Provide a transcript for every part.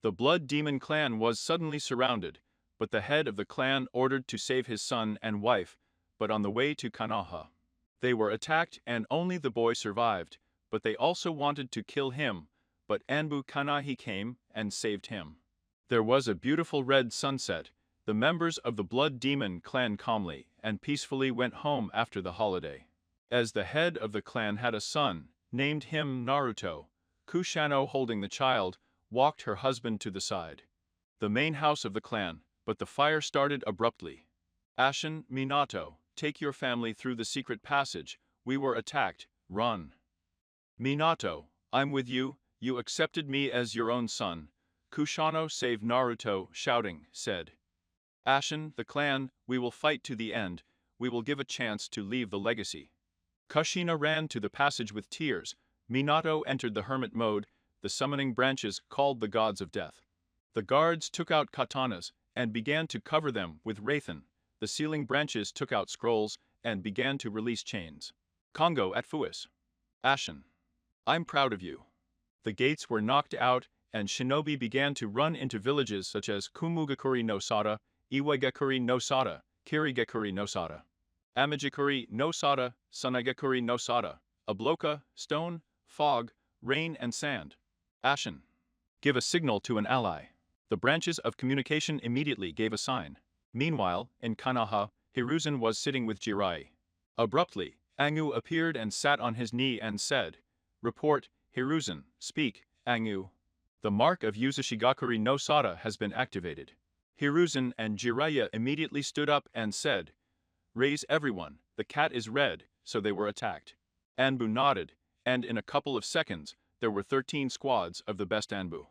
The Blood Demon clan was suddenly surrounded, but the head of the clan ordered to save his son and wife, but on the way to Konoha. They were attacked and only the boy survived, but they also wanted to kill him, but Anbu Kanahi came and saved him. There was a beautiful red sunset. The members of the Blood Demon clan calmly and peacefully went home after the holiday. As the head of the clan had a son, named him Naruto, Kushano holding the child, walked her husband to the side. The main house of the clan, but the fire started abruptly. Ashin, Minato, take your family through the secret passage, we were attacked, run. Minato, I'm with you, you accepted me as your own son. Kushano saved Naruto, shouting, said. Ashin, the clan, we will fight to the end, we will give a chance to leave the legacy. Kushina ran to the passage with tears. Minato entered the hermit mode, the summoning branches called the gods of death. The guards took out katanas and began to cover them with wrathen. The sealing branches took out scrolls and began to release chains. Kongo at Fuis. Ashin. I'm proud of you. The gates were knocked out and shinobi began to run into villages such as Kumugakuri no Sada, Iwagakuri no Sada, Kirigakuri no Sada, Amagakuri no Sada, Sunagakuri no Sada, Abloka, stone, fog, rain and sand. Ashin. Give a signal to an ally. The branches of communication immediately gave a sign. Meanwhile, in Konoha, Hiruzen was sitting with Jiraiya. Abruptly, Angu appeared and sat on his knee and said, Report, Hiruzen, speak, Angu. The mark of Uzumaki no Sada has been activated. Hiruzen and Jiraiya immediately stood up and said, Raise everyone, the cat is red, so they were attacked. Anbu nodded, and in a couple of seconds, there were 13 squads of the best Anbu.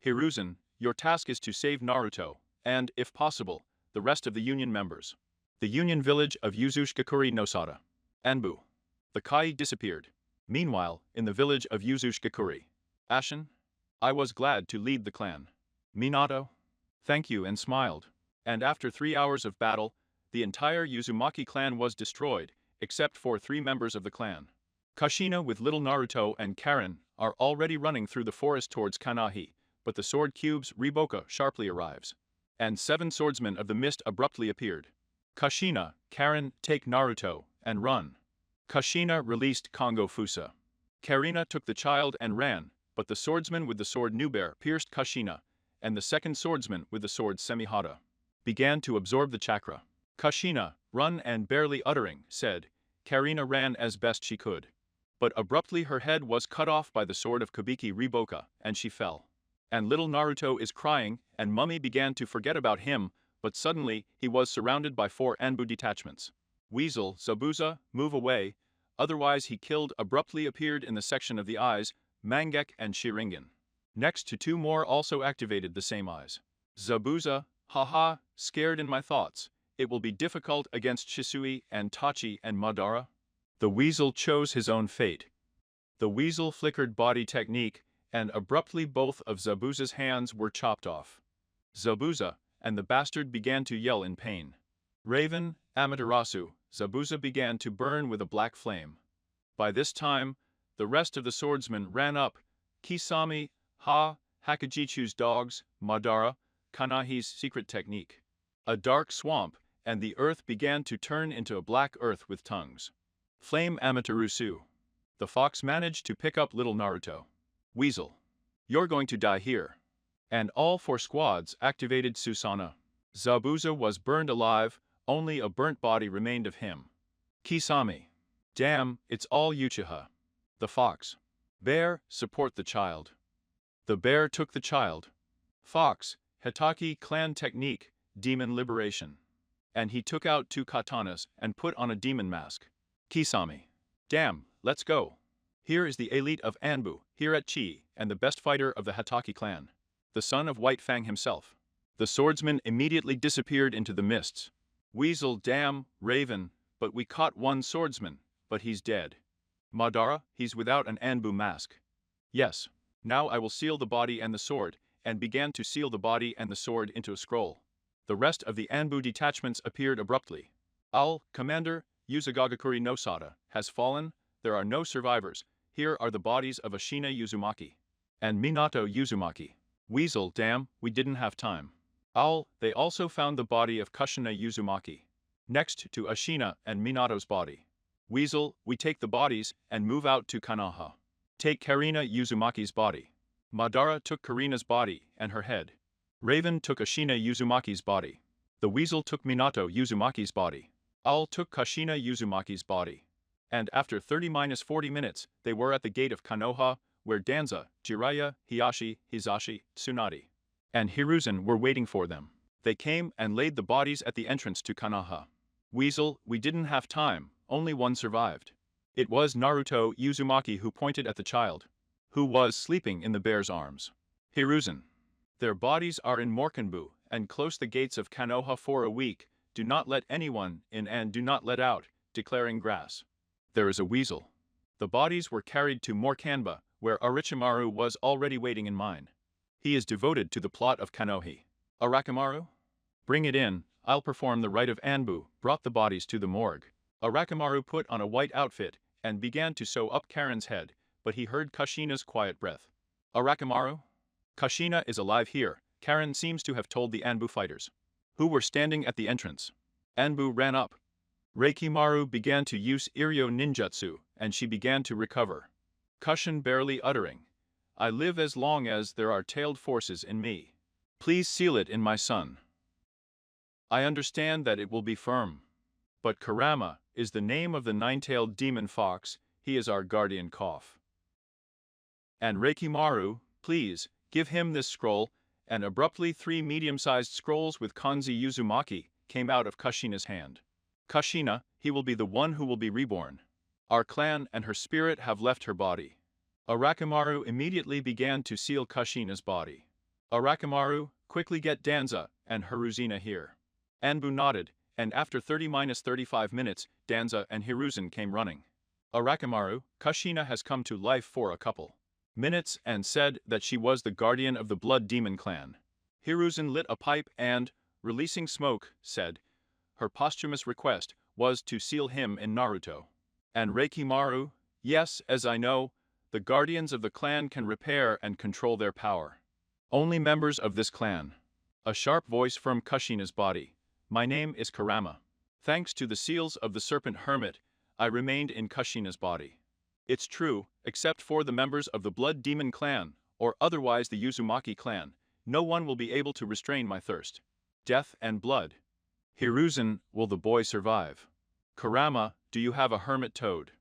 Hiruzen, your task is to save Naruto, and, if possible, the rest of the Union members. The Union village of Uzumaki no Sada. Anbu. The Kai disappeared. Meanwhile, in the village of Uzumaki. Ashin. I was glad to lead the clan. Minato. Thank you and smiled. And after 3 hours of battle, the entire Uzumaki clan was destroyed, except for 3 members of the clan. Kushina with little Naruto and Karen are already running through the forest towards Kanahi, but the sword cube's Riboka sharply arrives. And 7 swordsmen of the mist abruptly appeared. Kushina, Karen, take Naruto, and run. Kushina released Kongo Fusa. Karina took the child and ran, but the swordsman with the sword Nubear pierced Kushina, and the second swordsman with the sword Semihata began to absorb the chakra. Kushina, run and barely uttering, said. Karina ran as best she could. But abruptly her head was cut off by the sword of Kabiki Riboka, and she fell. And little Naruto is crying, and Mummy began to forget about him, but suddenly he was surrounded by 4 Anbu detachments. Weasel, Zabuza, move away, otherwise he killed abruptly appeared in the section of the eyes, Mangek and Sharingan. Next to 2 more also activated the same eyes. Zabuza, haha, scared in my thoughts, it will be difficult against Shisui and Itachi and Madara. The weasel chose his own fate. The weasel flickered body technique, and abruptly both of Zabuza's hands were chopped off. Zabuza, and the bastard began to yell in pain. Raven, Amaterasu, Zabuza began to burn with a black flame. By this time, the rest of the swordsmen ran up. Kisame, Hakajichu's dogs, Madara, Kanahi's secret technique. A dark swamp, and the earth began to turn into a black earth with tongues. Flame Amaterasu. The fox managed to pick up little Naruto. Weasel. You're going to die here. And all 4 squads activated Susanoo. Zabuza was burned alive, only a burnt body remained of him. Kisame. Damn, it's all Uchiha. The fox. Bear, support the child. The bear took the child. Fox, Hitaki clan technique, demon liberation. And he took out 2 katanas and put on a demon mask. Kisame. Damn, let's go. Here is the elite of Anbu, here at Chi, and the best fighter of the Hitaki clan. The son of White Fang himself. The swordsman immediately disappeared into the mists. Weasel, damn, Raven, but we caught 1 swordsman, but he's dead. Madara, he's without an Anbu mask. Yes. Now I will seal the body and the sword, and began to seal the body and the sword into a scroll. The rest of the Anbu detachments appeared abruptly. Commander, Uzumaki no Sada, has fallen, there are no survivors, here are the bodies of Ashina Uzumaki and Minato Uzumaki. Weasel, damn, we didn't have time. Owl, they also found the body of Kushina Uzumaki. Next to Ashina and Minato's body. Weasel, we take the bodies and move out to Kanaha. Take Karina Uzumaki's body. Madara took Karina's body and her head. Raven took Ashina Uzumaki's body. The Weasel took Minato Uzumaki's body. Owl took Kushina Uzumaki's body. And after 30-40 minutes, they were at the gate of Konoha, where Danza, Jiraiya, Hiashi, Hizashi, Tsunade, and Hiruzen were waiting for them. They came and laid the bodies at the entrance to Konoha. Weasel, we didn't have time, only one survived. It was Naruto Uzumaki who pointed at the child, who was sleeping in the bear's arms. Hiruzen. Their bodies are in Morkenbu, and close the gates of Konoha for a week. Do not let anyone in and do not let out, declaring grass. There is a weasel. The bodies were carried to Morkanba, where Orochimaru was already waiting in mine. He is devoted to the plot of Kanohi. Orochimaru? Bring it in, I'll perform the rite of Anbu, brought the bodies to the morgue. Orochimaru put on a white outfit and began to sew up Karen's head, but he heard Kushina's quiet breath. Orochimaru? Kushina is alive here, Karen seems to have told the Anbu fighters, who were standing at the entrance. Anbu ran up. Reikimaru began to use Iryo ninjutsu, and she began to recover. Kushin barely uttering, I live as long as there are tailed forces in me. Please seal it in my son. I understand that it will be firm. But Kurama is the name of the nine-tailed demon fox, he is our guardian cough. And Reikimaru, please, give him this scroll, and abruptly 3 medium-sized scrolls with kanji Uzumaki came out of Kushina's hand. Kushina, he will be the one who will be reborn. Our clan and her spirit have left her body. Orochimaru immediately began to seal Kushina's body. Orochimaru, quickly get Danza and Hiruzena here. Anbu nodded, and after 30-35 minutes, Danza and Hiruzen came running. Orochimaru, Kushina has come to life for a couple minutes and said that she was the guardian of the Blood Demon clan. Hiruzen lit a pipe and, releasing smoke, said, her posthumous request was to seal him in Naruto. And Reikimaru, yes, as I know, the guardians of the clan can repair and control their power. Only members of this clan. A sharp voice from Kushina's body. My name is Kurama. Thanks to the seals of the Serpent Hermit, I remained in Kushina's body. It's true, except for the members of the Blood Demon clan, or otherwise the Uzumaki clan, no one will be able to restrain my thirst. Death and blood. Hiruzen, will the boy survive? Kurama, do you have a hermit toad?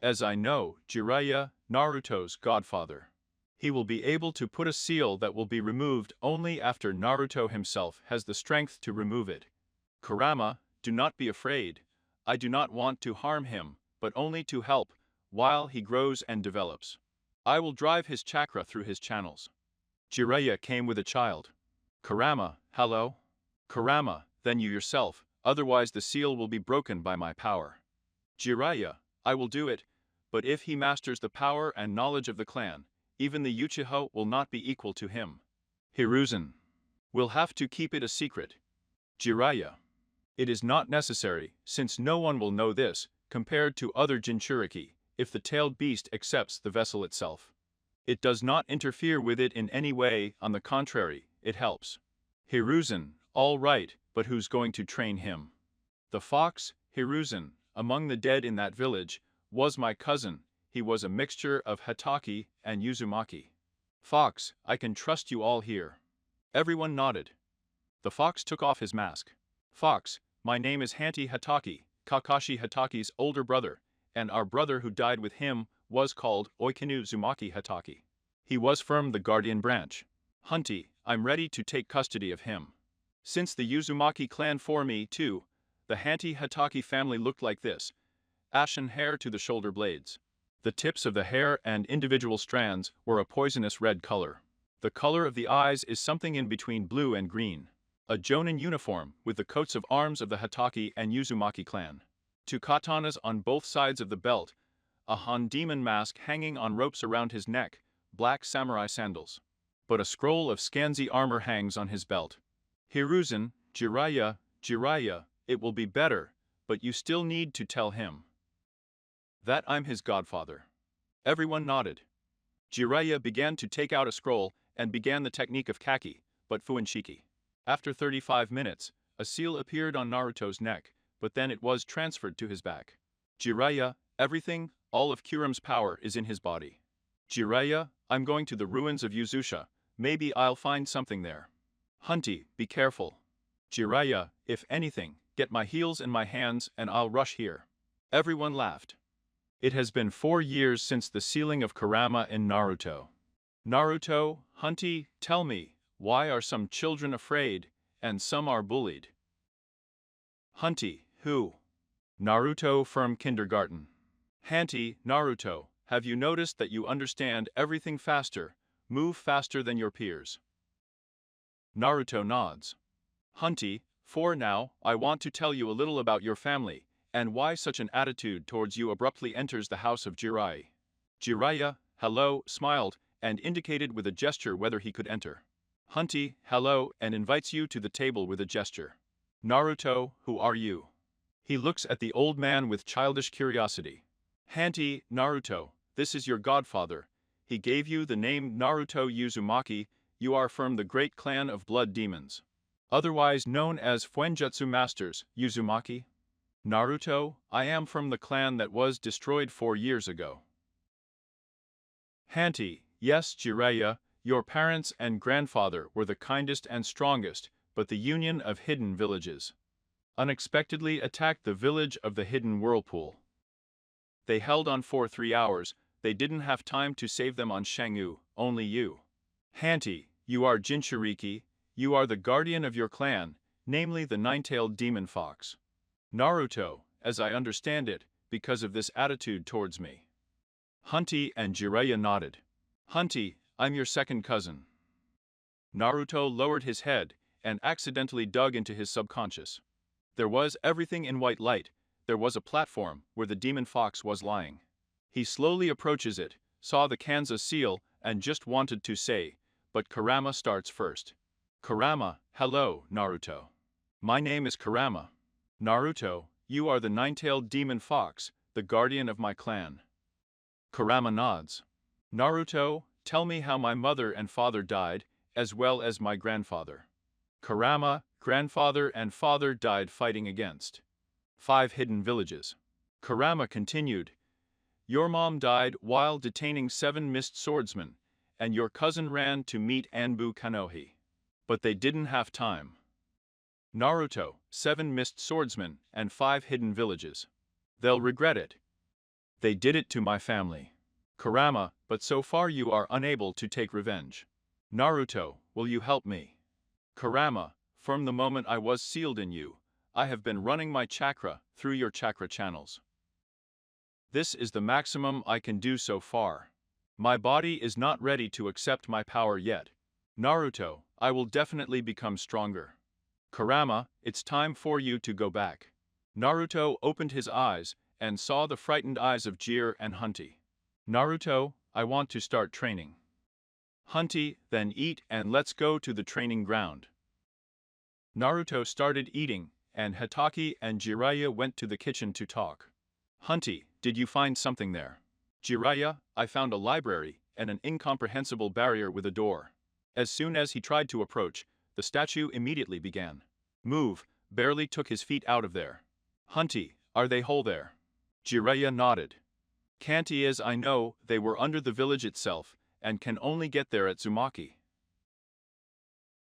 As I know, Jiraiya, Naruto's godfather. He will be able to put a seal that will be removed only after Naruto himself has the strength to remove it. Kurama, do not be afraid. I do not want to harm him, but only to help, while he grows and develops. I will drive his chakra through his channels. Jiraiya came with a child. Kurama, hello? Kurama, then you yourself, otherwise the seal will be broken by my power. Jiraiya, I will do it, but if he masters the power and knowledge of the clan, even the Uchiha will not be equal to him. Hiruzen. We'll have to keep it a secret. Jiraiya. It is not necessary, since no one will know this, compared to other Jinchuriki, if the tailed beast accepts the vessel itself. It does not interfere with it in any way, on the contrary, it helps. Hiruzen, all right, but who's going to train him? The fox, Hiruzen, among the dead in that village, was my cousin. He was a mixture of Hatake and Uzumaki. Fox, I can trust you all here. Everyone nodded. The fox took off his mask. Fox, my name is Hanti Hatake, Kakashi Hatake's older brother, and our brother who died with him was called Oikinu Uzumaki Hatake. He was from the guardian branch. Hunty, I'm ready to take custody of him. Since the Uzumaki clan for me too, the Hanti Hatake family looked like this. Ashen hair to the shoulder blades. The tips of the hair and individual strands were a poisonous red color. The color of the eyes is something in between blue and green. A Jonin uniform with the coats of arms of the Hatake and Uzumaki clan. 2 katanas on both sides of the belt, a Han demon mask hanging on ropes around his neck, black samurai sandals. But a scroll of Skanzi armor hangs on his belt. Hiruzen, Jiraiya, Jiraiya, it will be better, but you still need to tell him that I'm his godfather. Everyone nodded. Jiraiya began to take out a scroll and began the technique of kaki, but fuinshiki. After 35 minutes, a seal appeared on Naruto's neck, but then it was transferred to his back. Jiraiya, everything, all of Kuram's power is in his body. Jiraiya, I'm going to the ruins of Uzusha, maybe I'll find something there. Hunty, be careful. Jiraiya, if anything, get my heels in my hands and I'll rush here. Everyone laughed. It has been 4 years since the sealing of Kurama in Naruto. Naruto, Hunty, tell me, why are some children afraid, and some are bullied? Hunty, who? Naruto from kindergarten. Hunty, Naruto, have you noticed that you understand everything faster, move faster than your peers? Naruto nods. Hunty, for now, I want to tell you a little about your family, and why such an attitude towards you abruptly enters the house of Jiraiya. Jiraiya, hello, smiled, and indicated with a gesture whether he could enter. Hunty, hello, and invites you to the table with a gesture. Naruto, who are you? He looks at the old man with childish curiosity. Hunty, Naruto, this is your godfather. He gave you the name Naruto Uzumaki, you are from the great clan of blood demons. Otherwise known as Fuinjutsu Masters, Uzumaki. Naruto, I am from the clan that was destroyed 4 years ago. Hunty, yes Jiraiya, your parents and grandfather were the kindest and strongest, but the Union of Hidden Villages unexpectedly attacked the village of the Hidden Whirlpool. They held on for 3 hours, they didn't have time to save them on Shangu, only you. Hunty, you are Jinchuriki, you are the guardian of your clan, namely the nine-tailed demon fox. Naruto, as I understand it, because of this attitude towards me. Hunty and Jiraiya nodded. Hunty, I'm your second cousin. Naruto lowered his head and accidentally dug into his subconscious. There was everything in white light, there was a platform where the demon fox was lying. He slowly approaches it, saw the Kanza seal, and just wanted to say, but Kurama starts first. Kurama, hello, Naruto. My name is Kurama. Naruto, you are the nine-tailed demon fox, the guardian of my clan. Kurama nods. Naruto, tell me how my mother and father died, as well as my grandfather. Kurama, grandfather and father died fighting against 5 hidden villages. Kurama continued. Your mom died while detaining 7 mist swordsmen, and your cousin ran to meet Anbu Kanohi. But they didn't have time. Naruto, 7 mist swordsmen and 5 hidden villages. They'll regret it. They did it to my family. Kurama, but so far you are unable to take revenge. Naruto, will you help me? Kurama, from the moment I was sealed in you, I have been running my chakra through your chakra channels. This is the maximum I can do so far. My body is not ready to accept my power yet. Naruto, I will definitely become stronger. Kurama, it's time for you to go back. Naruto opened his eyes and saw the frightened eyes of Jir and Hunty. Naruto, I want to start training. Hunty, then eat and let's go to the training ground. Naruto started eating, and Hatake and Jiraiya went to the kitchen to talk. Hunty, did you find something there? Jiraiya, I found a library and an incomprehensible barrier with a door. As soon as he tried to approach, the statue immediately began. Move, barely took his feet out of there. Hunty, are they whole there? Jiraiya nodded. Can't as I know, they were under the village itself, and can only get there at Uzumaki.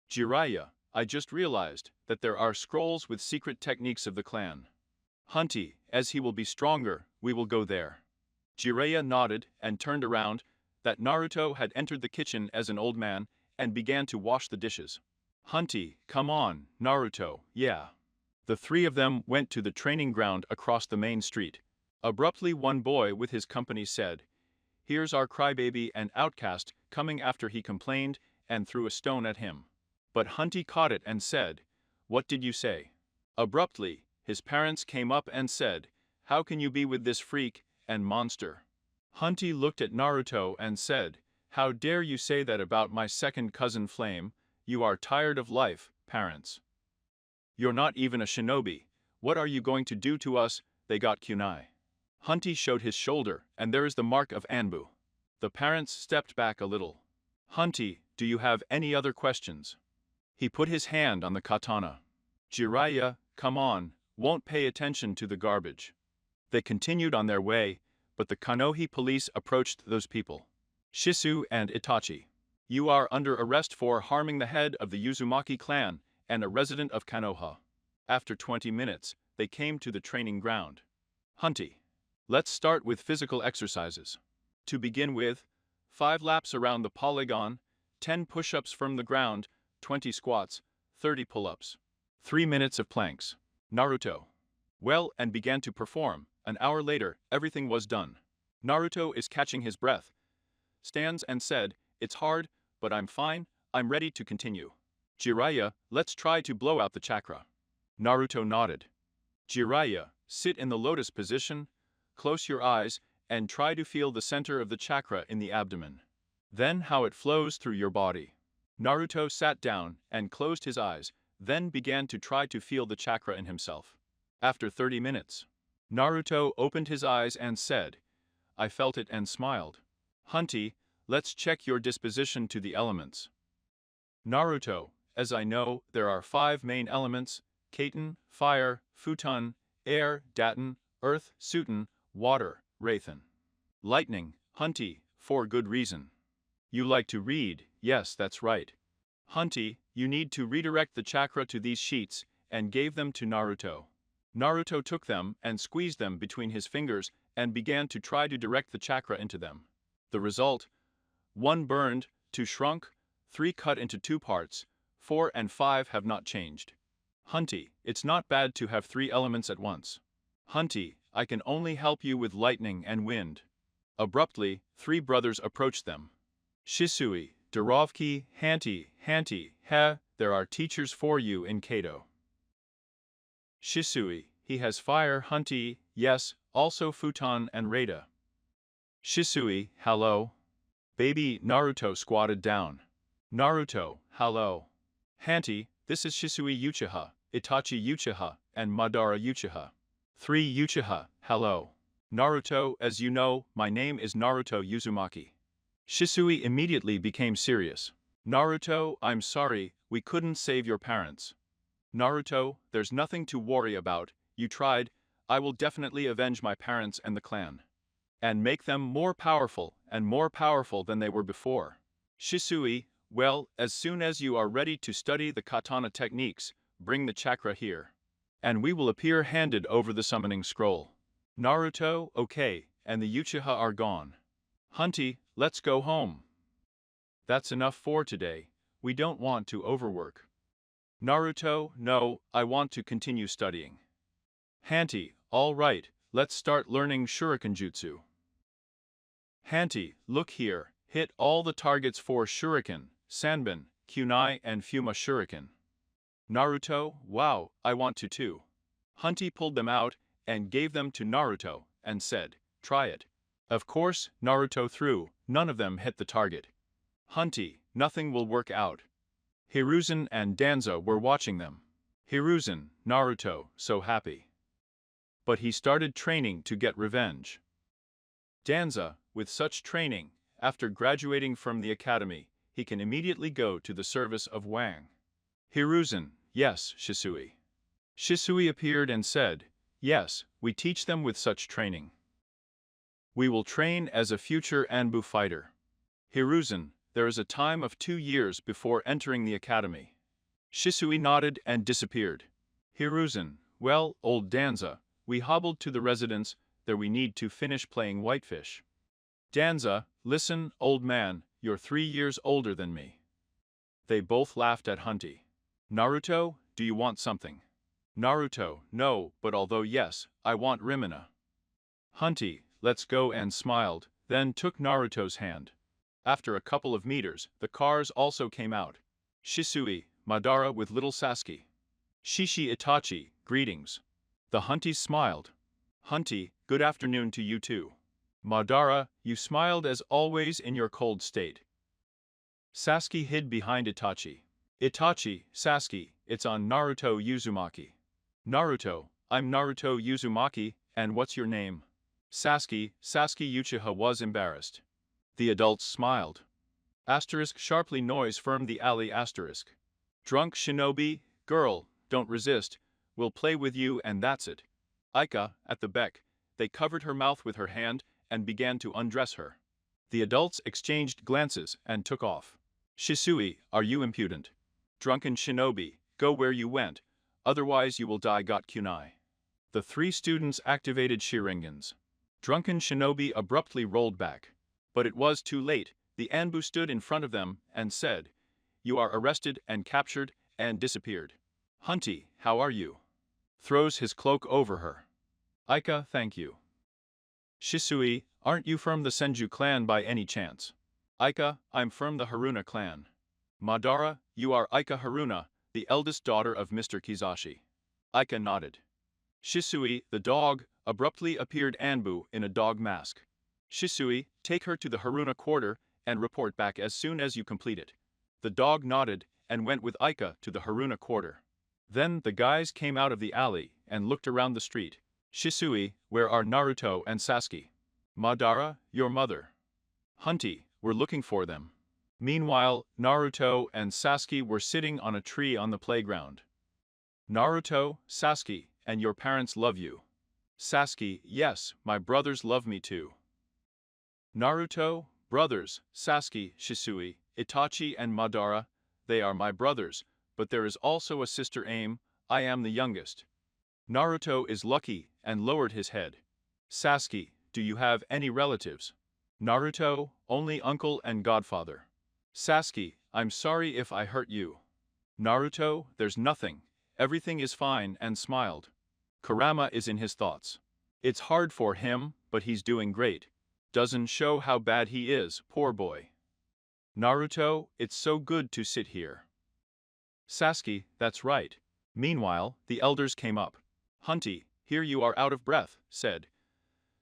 Jiraiya, I just realized that there are scrolls with secret techniques of the clan. Hunty, as he will be stronger, we will go there. Jiraiya nodded and turned around, that Naruto had entered the kitchen as an old man, and began to wash the dishes. Hunty, come on, Naruto, yeah. The 3 of them went to the training ground across the main street. Abruptly one boy with his company said, here's our crybaby and outcast coming after he complained and threw a stone at him. But Hunty caught it and said, what did you say? Abruptly, his parents came up and said, how can you be with this freak and monster? Hunty looked at Naruto and said, how dare you say that about my second cousin Flame, you are tired of life, parents. You're not even a shinobi, what are you going to do to us? They got kunai. Hunty showed his shoulder, and there is the mark of Anbu. The parents stepped back a little. Hunty, do you have any other questions? He put his hand on the katana. Jiraiya, come on, won't pay attention to the garbage. They continued on their way, but the Kanohi police approached those people. Shisu and Itachi. You are under arrest for harming the head of the Uzumaki clan and a resident of Konoha. After 20 minutes, they came to the training ground. Hunty. Let's start with physical exercises. To begin with, 5 laps around the polygon, 10 push-ups from the ground, 20 squats, 30 pull-ups. 3 minutes of planks. Naruto. Well, and began to perform. An hour later, everything was done. Naruto is catching his breath. Stands and said, it's hard, but I'm fine, I'm ready to continue. Jiraiya, let's try to blow out the chakra. Naruto nodded. Jiraiya, sit in the lotus position, close your eyes, and try to feel the center of the chakra in the abdomen. Then how it flows through your body. Naruto sat down and closed his eyes, then began to try to feel the chakra in himself. After 30 minutes, Naruto opened his eyes and said, I felt it and smiled. Hunty, let's check your disposition to the elements. Naruto, as I know, there are 5 main elements, Kaiten, fire, futon, air, daten, earth, suton, water, rathan. Lightning, Hunty, for good reason. You like to read, yes, that's right. Hunty, you need to redirect the chakra to these sheets, and gave them to Naruto. Naruto took them and squeezed them between his fingers and began to try to direct the chakra into them. The result? 1 burned, 2 shrunk, 3 cut into 2 parts, 4 and 5 have not changed. Hunty, it's not bad to have 3 elements at once. Hunty, I can only help you with lightning and wind. Abruptly, 3 brothers approached them. Shisui, Darovki, Hanty, he, there are teachers for you in Kado. Shisui, he has fire, Hunty, yes, also futon and Rada. Shisui, hello. Baby Naruto squatted down. Naruto, hello. Hanty, this is Shisui Uchiha, Itachi Uchiha, and Madara Uchiha. 3 Uchiha, hello. Naruto, as you know, my name is Naruto Uzumaki. Shisui immediately became serious. Naruto, I'm sorry, we couldn't save your parents. Naruto, there's nothing to worry about, you tried, I will definitely avenge my parents and the clan. And make them more powerful than they were before. Shisui, well, as soon as you are ready to study the katana techniques, bring the chakra here. And we will appear handed over the summoning scroll. Naruto, okay, and the Uchiha are gone. Hunty, let's go home. That's enough for today, we don't want to overwork. Naruto, no, I want to continue studying. Hanty, all right, let's start learning Shuriken Jutsu. Hanty, look here, hit all the targets for Shuriken, Sanbin, Kunai and Fuma Shuriken. Naruto, wow, I want to too. Hunty pulled them out and gave them to Naruto and said, try it. Of course, Naruto threw, none of them hit the target. Hunty, nothing will work out. Hiruzen and Danza were watching them. Hiruzen, Naruto, so happy. But he started training to get revenge. Danza, with such training, after graduating from the academy, he can immediately go to the service of Wang. Hiruzen, yes, Shisui. Shisui appeared and said, yes, we teach them with such training. We will train as a future Anbu fighter. Hiruzen, there is a time of 2 years before entering the academy. Shisui nodded and disappeared. Hiruzen, well, old Danza, we hobbled to the residence, there we need to finish playing whitefish. Danza, listen, old man, you're 3 years older than me. They both laughed at Hunty. Naruto, do you want something? Naruto, no, but although yes, I want Rimina. Hunty, let's go and smiled, then took Naruto's hand. After a couple of meters, the cars also came out. Shisui, Madara with little Sasuke. Shishi Itachi, greetings. The Huntys smiled. Hunty, good afternoon to you too. Madara, you smiled as always in your cold state. Sasuke hid behind Itachi. Itachi, Sasuke, it's on Naruto Uzumaki. Naruto, I'm Naruto Uzumaki, and what's your name? Sasuke Uchiha was embarrassed. The adults smiled. Asterisk sharply noise firmed the alley asterisk. Drunk shinobi, girl, don't resist, we'll play with you and that's it. Aika, at the beck, they covered her mouth with her hand and began to undress her. The adults exchanged glances and took off. Shisui, are you impudent? Drunken shinobi, go where you went, otherwise you will die got kunai. The three students activated Sharingans. Drunken shinobi abruptly rolled back. But it was too late, the Anbu stood in front of them and said, you are arrested and captured and disappeared. Hunty, how are you? Throws his cloak over her. Aika, thank you. Shisui, aren't you from the Senju clan by any chance? Aika, I'm from the Haruna clan. Madara, you are Aika Haruna, the eldest daughter of Mr. Kizashi. Aika nodded. Shisui, the dog, abruptly appeared Anbu in a dog mask. Shisui, take her to the Haruna quarter and report back as soon as you complete it. The dog nodded and went with Aika to the Haruna quarter. Then the guys came out of the alley and looked around the street. Shisui, where are Naruto and Sasuke? Madara, your mother. Hunty, we're looking for them. Meanwhile, Naruto and Sasuke were sitting on a tree on the playground. Naruto, Sasuke, and your parents love you. Sasuke, yes, my brothers love me too. Naruto, brothers, Sasuke, Shisui, Itachi and Madara, they are my brothers, but there is also a sister Aim, I am the youngest. Naruto is lucky and lowered his head. Sasuke, do you have any relatives? Naruto, only uncle and godfather. Sasuke, I'm sorry if I hurt you. Naruto, there's nothing, everything is fine and smiled. Kurama is in his thoughts. It's hard for him, but he's doing great. Doesn't show how bad he is, poor boy. Naruto, it's so good to sit here. Sasuke, that's right. Meanwhile, the elders came up. Hunty, here you are out of breath, said.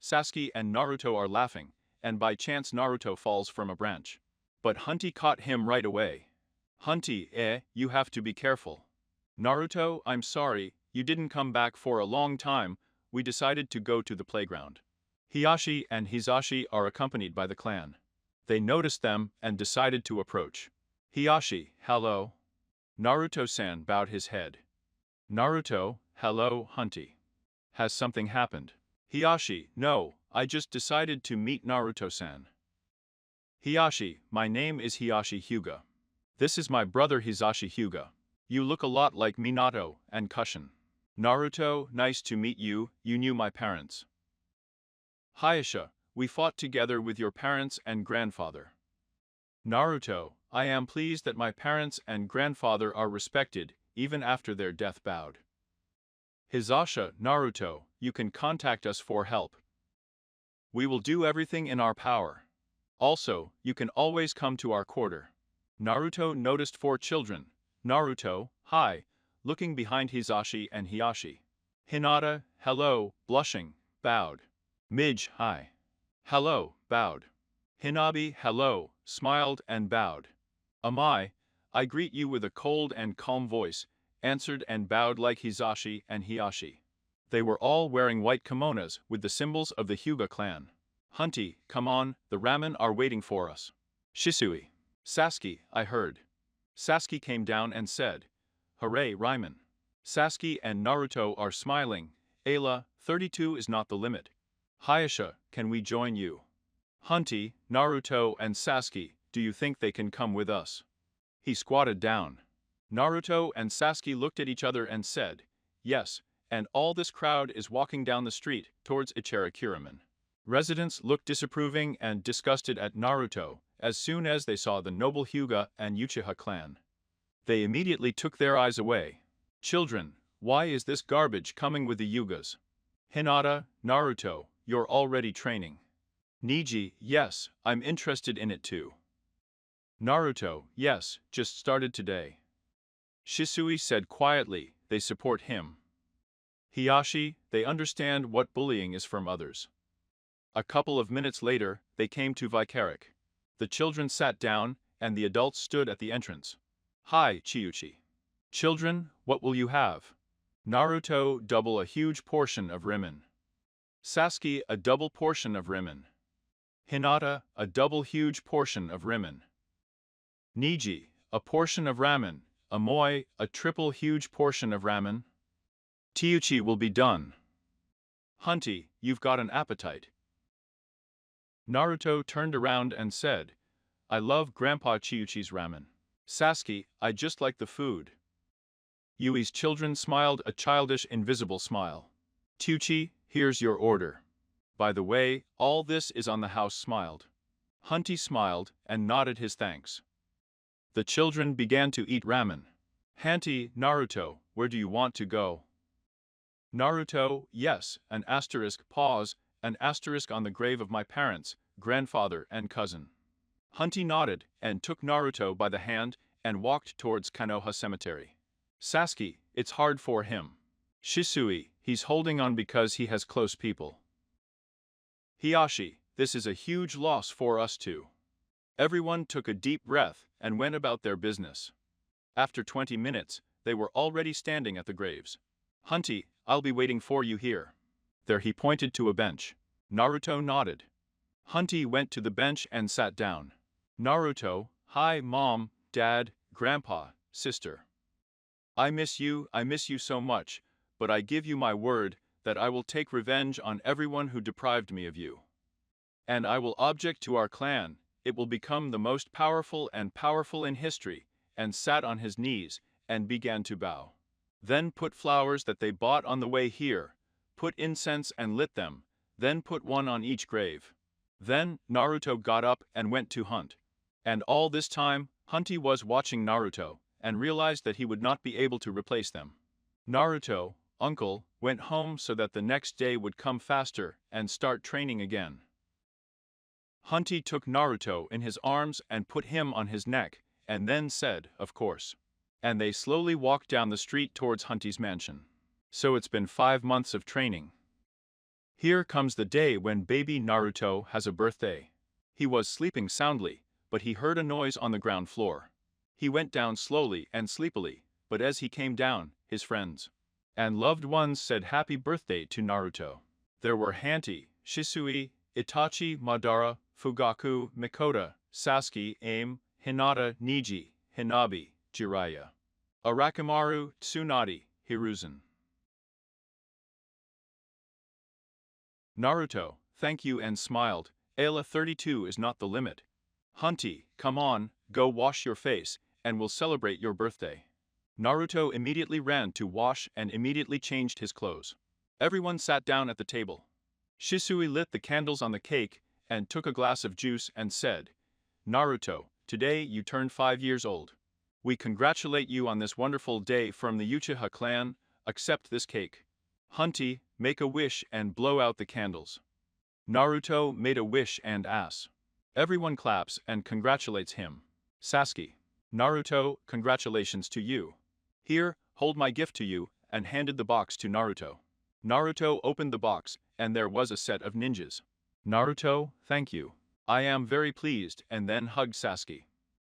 Sasuke and Naruto are laughing, and by chance Naruto falls from a branch. But Hunty caught him right away. Hunty, you have to be careful. Naruto, I'm sorry, you didn't come back for a long time, we decided to go to the playground. Hiyashi and Hizashi are accompanied by the clan. They noticed them and decided to approach. Hiyashi, hello. Naruto-san bowed his head. Naruto, hello, Hunty. Has something happened? Hiyashi, no, I just decided to meet Naruto-san. Hiyashi, my name is Hiyashi Hyuga. This is my brother Hizashi Hyuga. You look a lot like Minato and Kushin. Naruto, nice to meet you, you knew my parents. Hayasha, we fought together with your parents and grandfather. Naruto, I am pleased that my parents and grandfather are respected, even after their death bowed. Hizashi, Naruto, you can contact us for help. We will do everything in our power. Also, you can always come to our quarter. Naruto noticed 4 children. Naruto, hi, looking behind Hizashi and Hiyashi. Hinata, hello, blushing, bowed. Midge, hi. Hello, bowed. Hinabi, hello, smiled and bowed. Amai, I greet you with a cold and calm voice, answered and bowed like Hizashi and Hiyashi. They were all wearing white kimonos with the symbols of the Hyuga clan. Hunty, come on, the ramen are waiting for us. Shisui. Sasuke, I heard. Sasuke came down and said, hooray, ramen. Sasuke and Naruto are smiling. Ayla, 32 is not the limit. Hayasha, can we join you? Hunty, Naruto and Sasuke, do you think they can come with us? He squatted down. Naruto and Sasuke looked at each other and said, yes, and all this crowd is walking down the street towards Ichirikuramen. Residents looked disapproving and disgusted at Naruto as soon as they saw the noble Hyuga and Uchiha clan. They immediately took their eyes away. Children, why is this garbage coming with the Hyugas? Hinata, Naruto, you're already training. Niji, yes, I'm interested in it too. Naruto, yes, just started today. Shisui said quietly, they support him. Hiyashi, they understand what bullying is from others. A couple of minutes later, they came to Vikarik. The children sat down, and the adults stood at the entrance. Hi, Chiuchi. Children, what will you have? Naruto, double a huge portion of ramen. Sasuke, a double portion of ramen. Hinata, a double huge portion of ramen. Niji, a portion of ramen. Amoy, a triple huge portion of ramen. Tiuchi will be done. Hunty, you've got an appetite. Naruto turned around and said, I love Grandpa Chiuchi's ramen. Sasuke, I just like the food. Yui's children smiled a childish invisible smile. Tiuchi, here's your order. By the way, all this is on the house smiled. Hunty smiled and nodded his thanks. The children began to eat ramen. Hanty, Naruto, where do you want to go? Naruto, yes, an asterisk pause, an asterisk on the grave of my parents, grandfather and cousin. Hunty nodded and took Naruto by the hand and walked towards Konoha Cemetery. Sasuke, it's hard for him. Shisui, he's holding on because he has close people. Hiashi, this is a huge loss for us too. Everyone took a deep breath and went about their business. After 20 minutes, they were already standing at the graves. Hunty, I'll be waiting for you here. There he pointed to a bench. Naruto nodded. Hunty went to the bench and sat down. Naruto, hi mom, dad, grandpa, sister. I miss you so much, but I give you my word that I will take revenge on everyone who deprived me of you. And I will object to our clan, it will become the most powerful in history, and sat on his knees, and began to bow. Then put flowers that they bought on the way here, put incense and lit them, then put one on each grave. Then Naruto got up and went to hunt. And all this time, Hunty was watching Naruto, and realized that he would not be able to replace them. Naruto, uncle, went home so that the next day would come faster and start training again. Hunty took Naruto in his arms and put him on his neck, and then said, of course. And they slowly walked down the street towards Hunty's mansion. So it's been 5 months of training. Here comes the day when baby Naruto has a birthday. He was sleeping soundly, but he heard a noise on the ground floor. He went down slowly and sleepily, but as he came down, his friends and loved ones said happy birthday to Naruto. There were Hanty, Shisui, Itachi, Madara, Fugaku, Mikoto, Sasuke, Aim, Hinata, Niji, Hinabi, Jiraiya, Arakimaru, Tsunade, Hiruzen. Naruto, thank you and smiled, Ayla 32 is not the limit. Hunty, come on, go wash your face, and we'll celebrate your birthday. Naruto immediately ran to wash and immediately changed his clothes. Everyone sat down at the table. Shisui lit the candles on the cake and took a glass of juice and said, Naruto, today you turned 5 years old. We congratulate you on this wonderful day from the Uchiha clan, accept this cake. Hunty, make a wish and blow out the candles. Naruto made a wish and ass. Everyone claps and congratulates him. Sasuke, Naruto, congratulations to you. Here, hold my gift to you, and handed the box to Naruto. Naruto opened the box, and there was a set of ninjas. Naruto, thank you. I am very pleased, and then hugged Sasuke.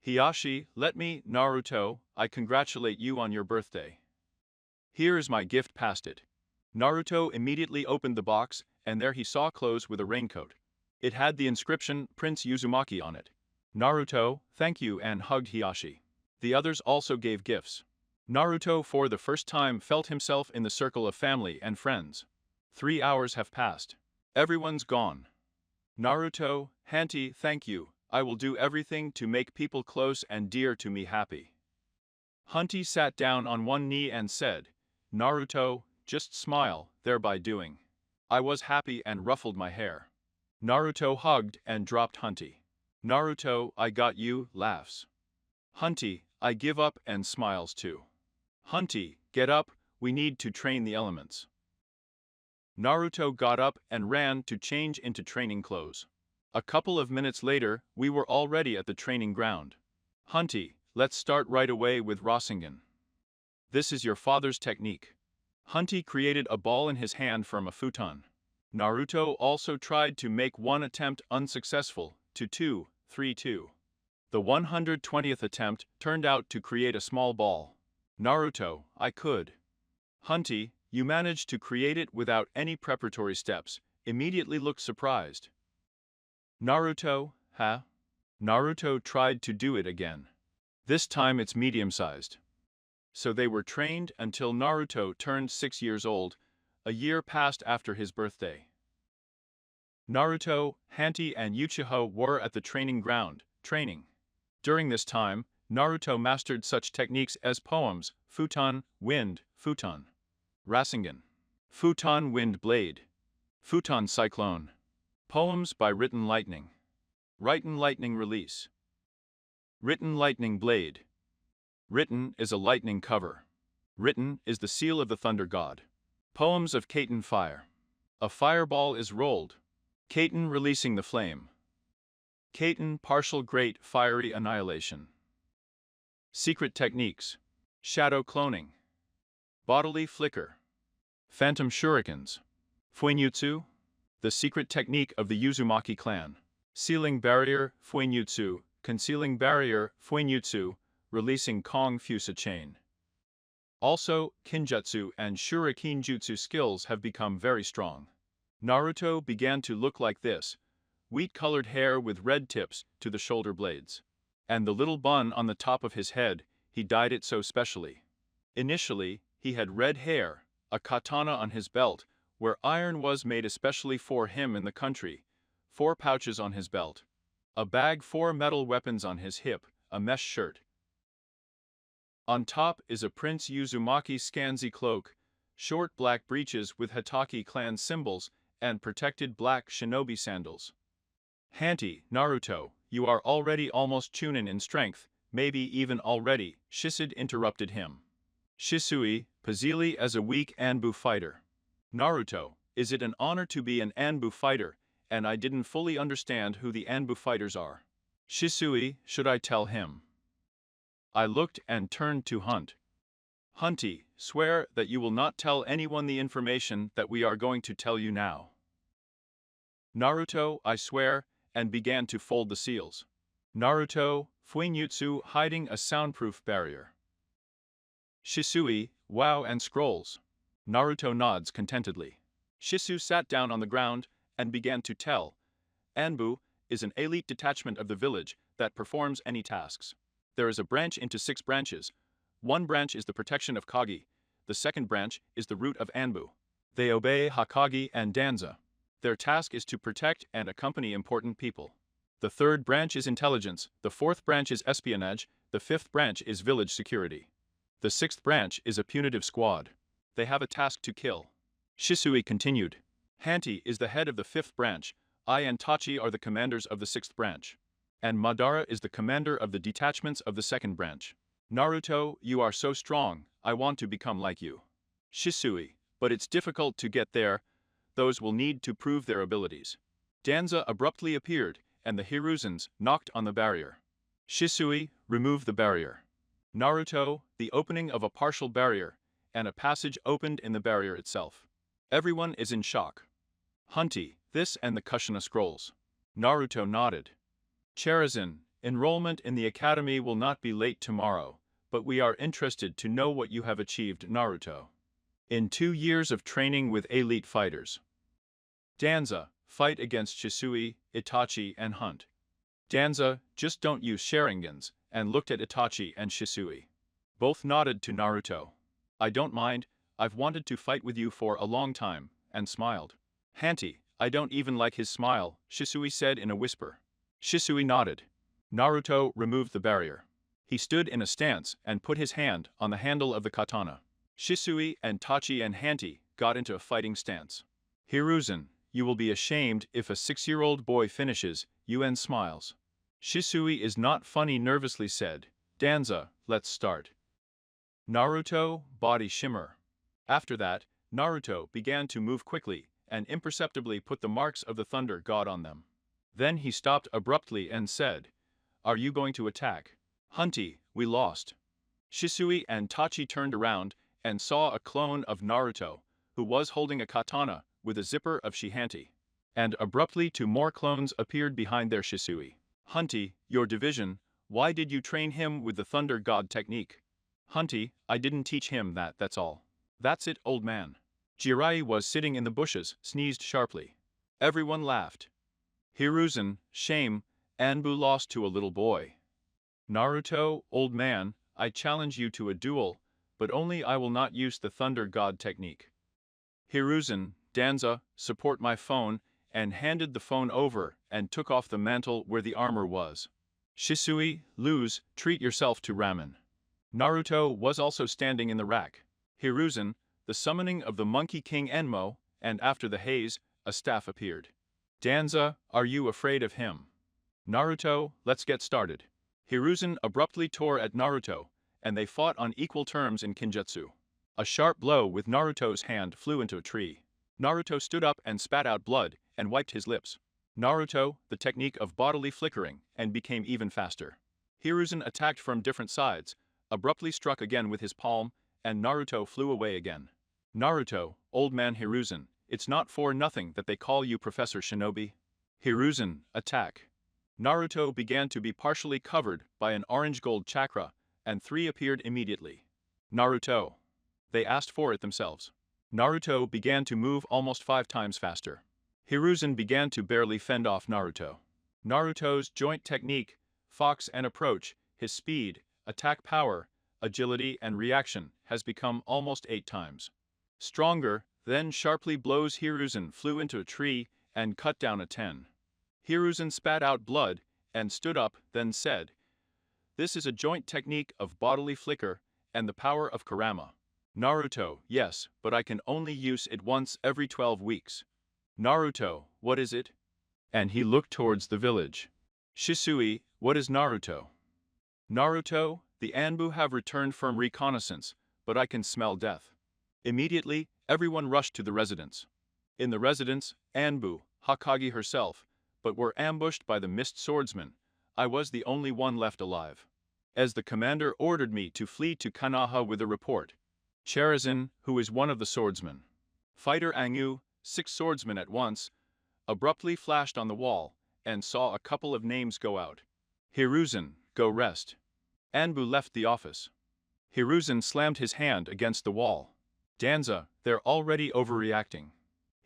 Hiashi, let me, Naruto, I congratulate you on your birthday. Here is my gift, passed it. Naruto immediately opened the box, and there he saw clothes with a raincoat. It had the inscription Prince Uzumaki on it. Naruto, thank you, and hugged Hiashi. The others also gave gifts. Naruto for the first time felt himself in the circle of family and friends. 3 hours have passed. Everyone's gone. Naruto, Hanty, thank you, I will do everything to make people close and dear to me happy. Hunty sat down on one knee and said, Naruto, just smile, thereby doing. I was happy and ruffled my hair. Naruto hugged and dropped Hunty. Naruto, I got you, laughs. Hunty, I give up and smiles too. Hunty, get up, we need to train the elements. Naruto got up and ran to change into training clothes. A couple of minutes later, we were already at the training ground. Hunty, let's start right away with Rasengan. This is your father's technique. Hunty created a ball in his hand from a futon. Naruto also tried to make one attempt unsuccessful, to 2, 3, 2. The 120th attempt turned out to create a small ball. Naruto, I could. Hunty, you managed to create it without any preparatory steps, immediately looked surprised. Naruto, huh? Naruto tried to do it again. This time it's medium-sized. So they were trained until Naruto turned 6 years old. A year passed after his birthday. Naruto, Hanti and Uchiha were at the training ground, training. During this time, Naruto mastered such techniques as poems, futon, wind, futon, Rasengan, futon wind blade, futon cyclone, poems by written lightning, written lightning release, written lightning blade. Written is a lightning cover. Written is the seal of the thunder god. Poems of Kaiten fire. A fireball is rolled. Kaiten releasing the flame. Kaiten partial great fiery annihilation. Secret techniques. Shadow cloning. Bodily flicker. Phantom shurikens. Fuinjutsu. The secret technique of the Uzumaki clan. Sealing barrier, Fuinjutsu. Concealing barrier, Fuinjutsu. Releasing Kong Fusa chain. Also, Kinjutsu and Shurikenjutsu skills have become very strong. Naruto began to look like this, wheat-colored hair with red tips to the shoulder blades. And the little bun on the top of his head, he dyed it so specially. Initially, he had red hair, a katana on his belt, where iron was made especially for him in the country, 4 pouches on his belt, a bag 4 metal weapons on his hip, a mesh shirt. On top is a Prince Uzumaki Skanzi cloak, short black breeches with Hotake clan symbols, and protected black shinobi sandals. Hanti, Naruto, you are already almost Chunin in strength, maybe even already, Shisui interrupted him. Shisui, Pazili as a weak Anbu fighter. Naruto, is it an honor to be an Anbu fighter, and I didn't fully understand who the Anbu fighters are. Shisui, should I tell him? I looked and turned to Hunt. Hunty, swear that you will not tell anyone the information that we are going to tell you now. Naruto, I swear, and began to fold the seals. Naruto, Fuinjutsu hiding a soundproof barrier. Shisui, wow and scrolls. Naruto nods contentedly. Shisui sat down on the ground and began to tell. Anbu is an elite detachment of the village that performs any tasks. There is a branch into 6 branches. One branch is the protection of Kage. The second branch is the root of Anbu. They obey Hokage and Danza. Their task is to protect and accompany important people. The third branch is intelligence, the fourth branch is espionage, the fifth branch is village security. The sixth branch is a punitive squad. They have a task to kill. Shisui continued. Hanti is the head of the fifth branch, I and Itachi are the commanders of the sixth branch. And Madara is the commander of the detachments of the second branch. Naruto, you are so strong, I want to become like you. Shisui, but it's difficult to get there, those will need to prove their abilities. Danza abruptly appeared, and the Hiruzans knocked on the barrier. Shisui, remove the barrier. Naruto, the opening of a partial barrier, and a passage opened in the barrier itself. Everyone is in shock. Hunty, this and the Kushina scrolls. Naruto nodded. Charizin, enrollment in the academy will not be late tomorrow, but we are interested to know what you have achieved, Naruto. In 2 years of training with elite fighters. Danza, fight against Shisui, Itachi and Hunt. Danza, just don't use Sharingans, and looked at Itachi and Shisui. Both nodded to Naruto. I don't mind, I've wanted to fight with you for a long time, and smiled. Hanty, I don't even like his smile, Shisui said in a whisper. Shisui nodded. Naruto removed the barrier. He stood in a stance and put his hand on the handle of the katana. Shisui and Tachi and Hanty got into a fighting stance. Hiruzen, you will be ashamed if a 6-year-old boy finishes, UN smiles. Shisui is not funny, nervously said. Danza, let's start. Naruto, body shimmer. After that, Naruto began to move quickly and imperceptibly put the marks of the thunder god on them. Then he stopped abruptly and said, Are you going to attack? Hunty, we lost. Shisui and Tachi turned around and saw a clone of Naruto, who was holding a katana with a zipper of Shihanti. And abruptly 2 more clones appeared behind their Shisui. Hunty, your division, why did you train him with the thunder god technique? Hunty, I didn't teach him that, that's all. That's it, old man. Jirai was sitting in the bushes, sneezed sharply. Everyone laughed. Hiruzen, shame, Anbu lost to a little boy. Naruto, old man, I challenge you to a duel, but only I will not use the Thunder God technique. Hiruzen, Danza, support my phone, and handed the phone over and took off the mantle where the armor was. Shisui, lose, treat yourself to ramen. Naruto was also standing in the rack. Hiruzen, the summoning of the Monkey King Enmo, and after the haze, a staff appeared. Danza, are you afraid of him? Naruto, let's get started. Hiruzen abruptly tore at Naruto, and they fought on equal terms in Kinjutsu. A sharp blow with Naruto's hand flew into a tree. Naruto stood up and spat out blood and wiped his lips. Naruto, the technique of bodily flickering, and became even faster. Hiruzen attacked from different sides, abruptly struck again with his palm, and Naruto flew away again. Naruto, old man Hiruzen, it's not for nothing that they call you Professor Shinobi. Hiruzen, attack. Naruto began to be partially covered by an orange-gold chakra, and 3 appeared immediately. Naruto. They asked for it themselves. Naruto began to move almost 5 times faster. Hiruzen began to barely fend off Naruto. Naruto's joint technique, fox and approach, his speed, attack power, agility and reaction has become almost 8 times stronger. Then sharply blows Hiruzen flew into a tree and cut down a 10. Hiruzen spat out blood and stood up, then said, "This is a joint technique of bodily flicker and the power of kurama." Naruto, yes, but I can only use it once every 12 weeks. Naruto, what is it? And he looked towards the village. Shisui, what is Naruto? Naruto, the Anbu have returned from reconnaissance, but I can smell death. Immediately, everyone rushed to the residence. In the residence, Anbu, Hokage herself, but were ambushed by the mist swordsman. I was the only one left alive. As the commander ordered me to flee to Konoha with a report. Charizin, who is one of the swordsmen. Fighter Angu, 6 swordsmen at once, abruptly flashed on the wall, and saw a couple of names go out. Hiruzen, go rest. Anbu left the office. Hiruzen slammed his hand against the wall. Danza, they're already overreacting.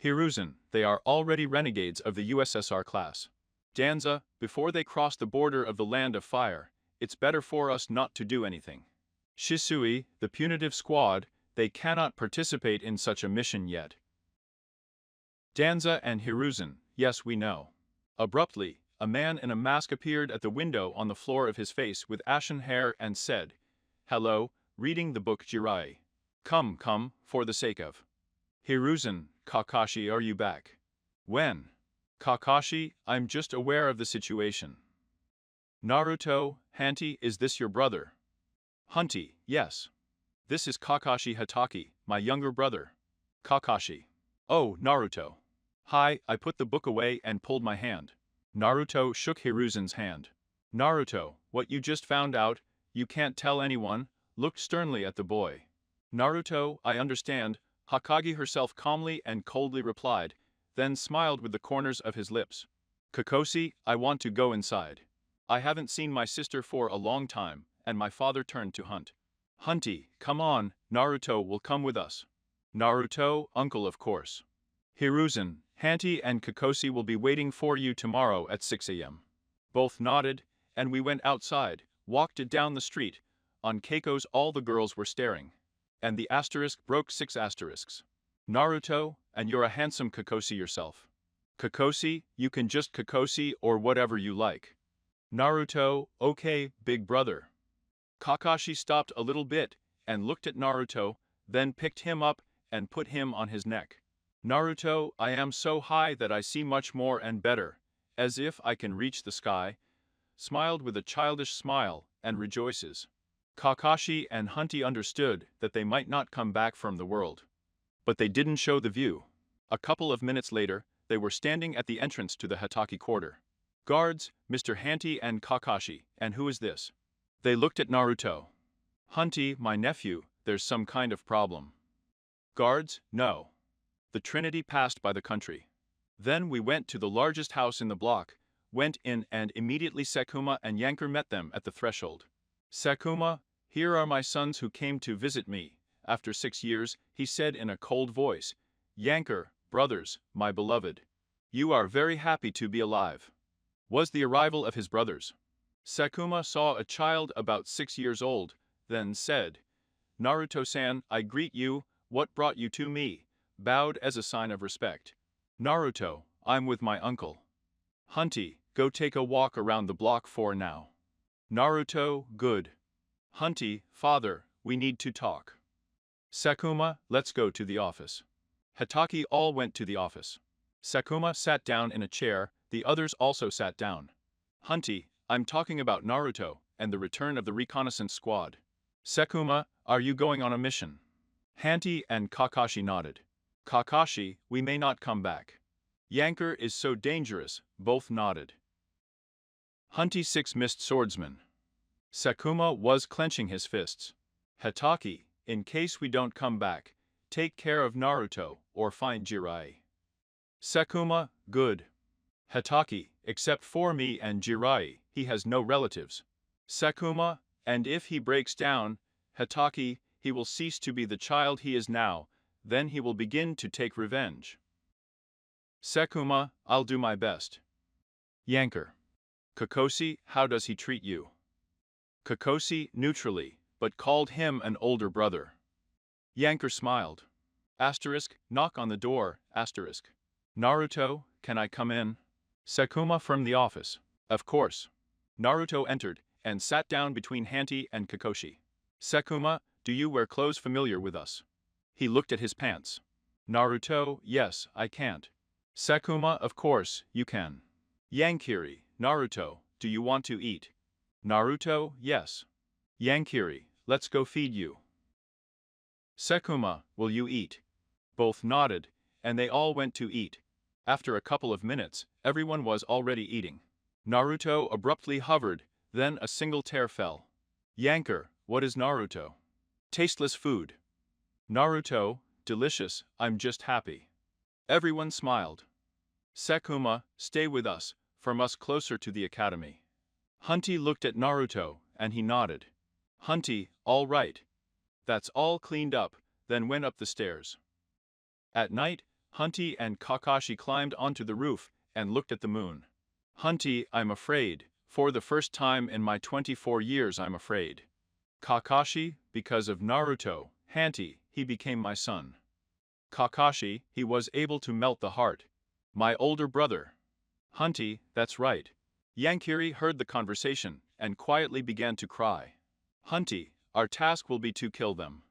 Hiruzen, they are already renegades of the USSR class. Danza, before they cross the border of the land of fire, it's better for us not to do anything. Shisui, the punitive squad, they cannot participate in such a mission yet. Danza and Hiruzen, yes we know. Abruptly, a man in a mask appeared at the window on the floor of his face with ashen hair and said, "Hello, reading the book Jirai. Come, for the sake of." Hiruzen, Kakashi, are you back? When? Kakashi, I'm just aware of the situation. Naruto, Hanti, is this your brother? Hunty, yes. This is Kakashi Hatake, my younger brother. Kakashi. Oh, Naruto. Hi, I put the book away and pulled my hand. Naruto shook Hiruzen's hand. Naruto, what you just found out, you can't tell anyone, looked sternly at the boy. Naruto, I understand, Hokage herself calmly and coldly replied, then smiled with the corners of his lips. Kakashi, I want to go inside. I haven't seen my sister for a long time, and my father turned to hunt. Hunty, come on, Naruto will come with us. Naruto, uncle of course. Hiruzen, Hanty and Kakashi will be waiting for you tomorrow at 6 a.m. Both nodded, and we went outside, walked down the street. On Keiko's all the girls were staring. And the asterisk broke 6 asterisks. Naruto, and you're a handsome Kakashi yourself. Kakashi, you can just Kakashi or whatever you like. Naruto, okay, big brother. Kakashi stopped a little bit and looked at Naruto, then picked him up and put him on his neck. Naruto, I am so high that I see much more and better, as if I can reach the sky, smiled with a childish smile and rejoices. Kakashi and Hunty understood that they might not come back from the world. But they didn't show the view. A couple of minutes later, they were standing at the entrance to the Hatake quarter. Guards, Mr. Hanty and Kakashi, and who is this? They looked at Naruto. Hunty, my nephew, there's some kind of problem. Guards, no. The Trinity passed by the country. Then we went to the largest house in the block, went in and immediately Sekuma and Yanker met them at the threshold. Sekuma, here are my sons who came to visit me. After 6 years, he said in a cold voice, Yanker, brothers, my beloved. You are very happy to be alive. Was the arrival of his brothers. Sakuma saw a child about 6 years old, then said, Naruto-san, I greet you, what brought you to me? Bowed as a sign of respect. Naruto, I'm with my uncle. Hunty, go take a walk around the block for now. Naruto, good. Hunty, father, we need to talk. Sakuma, let's go to the office. Hatake all went to the office. Sakuma sat down in a chair, the others also sat down. Hunty, I'm talking about Naruto and the return of the reconnaissance squad. Sakuma, are you going on a mission? Hanty and Kakashi nodded. Kakashi, we may not come back. Yanker is so dangerous, both nodded. Hunty 6 missed swordsman. Sakuma was clenching his fists. Hatake, in case we don't come back, take care of Naruto or find Jiraiya. Sakuma, good. Hatake, except for me and Jiraiya, he has no relatives. Sakuma, and if he breaks down, Hatake, he will cease to be the child he is now, then he will begin to take revenge. Sakuma, I'll do my best. Yanker. Kakashi, how does he treat you? Kakashi, neutrally, but called him an older brother. Yanker smiled. Asterisk, knock on the door, asterisk. Naruto, can I come in? Sakuma from the office. Of course. Naruto entered, and sat down between Hanty and Kakashi. Sakuma, do you wear clothes familiar with us? He looked at his pants. Naruto, yes, I can't. Sakuma, of course, you can. Yankiri, Naruto, do you want to eat? Naruto, yes. Yankiri, let's go feed you. Sakuma, will you eat? Both nodded, and they all went to eat. After a couple of minutes, everyone was already eating. Naruto abruptly hovered, then a single tear fell. Yanker, what is Naruto? Tasteless food. Naruto, delicious, I'm just happy. Everyone smiled. Sakuma, stay with us, from us closer to the academy. Hunty looked at Naruto, and he nodded. Hunty, all right. That's all cleaned up, then went up the stairs. At night, Hunty and Kakashi climbed onto the roof and looked at the moon. Hunty, I'm afraid, for the first time in my 24 years I'm afraid. Kakashi, because of Naruto, Hanty, he became my son. Kakashi, he was able to melt the heart. My older brother. Hunty, that's right. Yankiri heard the conversation and quietly began to cry. Hunty, our task will be to kill them.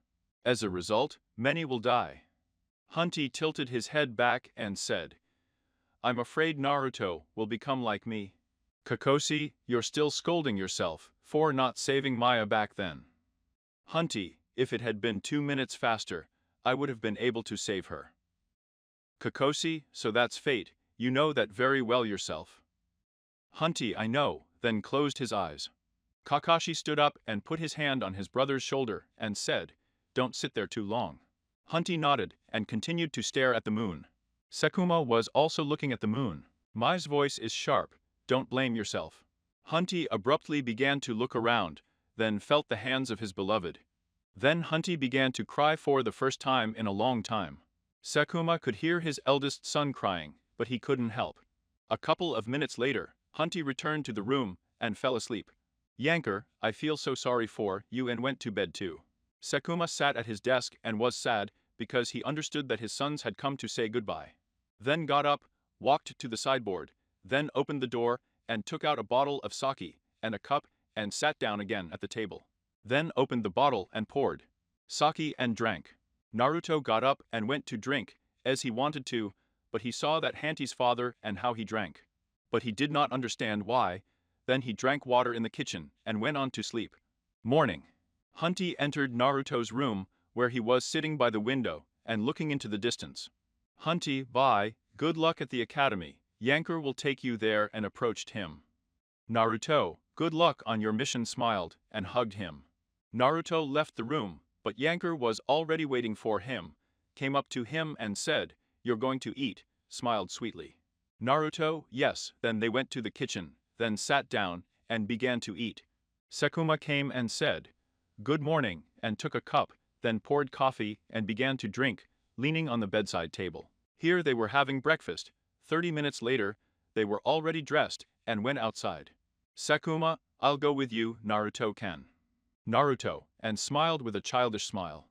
As a result, many will die. Hunty tilted his head back and said, I'm afraid Naruto will become like me. Kakashi, you're still scolding yourself for not saving Maya back then. Hunty, if it had been 2 minutes faster, I would have been able to save her. Kakashi, so that's fate, you know that very well yourself. Hunty, I know, then closed his eyes. Kakashi stood up and put his hand on his brother's shoulder and said, don't sit there too long. Hunty nodded and continued to stare at the moon. Sakuma was also looking at the moon. Mai's voice is sharp, don't blame yourself. Hunty abruptly began to look around, then felt the hands of his beloved. Then Hunty began to cry for the first time in a long time. Sakuma could hear his eldest son crying, but he couldn't help. A couple of minutes later, Hunty returned to the room and fell asleep. Yanker, I feel so sorry for you and went to bed too. Sakuma sat at his desk and was sad because he understood that his sons had come to say goodbye. Then got up, walked to the sideboard, then opened the door and took out a bottle of sake and a cup and sat down again at the table. Then opened the bottle and poured sake and drank. Naruto got up and went to drink, as he wanted to, but he saw that Hanty's father and how he drank. But he did not understand why. Then he drank water in the kitchen and went on to sleep. Morning. Hunty entered Naruto's room, where he was sitting by the window and looking into the distance. Hunty, bye, good luck at the academy, Yanker will take you there, and approached him. Naruto, good luck on your mission, smiled and hugged him. Naruto left the room, but Yanker was already waiting for him, came up to him and said, you're going to eat, smiled sweetly. Naruto, yes, then they went to the kitchen, then sat down and began to eat. Sakuma came and said, good morning, and took a cup, then poured coffee and began to drink, leaning on the bedside table. Here they were having breakfast. 30 minutes later, they were already dressed and went outside. Sakuma, I'll go with you, Naruto-kan. Naruto, and smiled with a childish smile.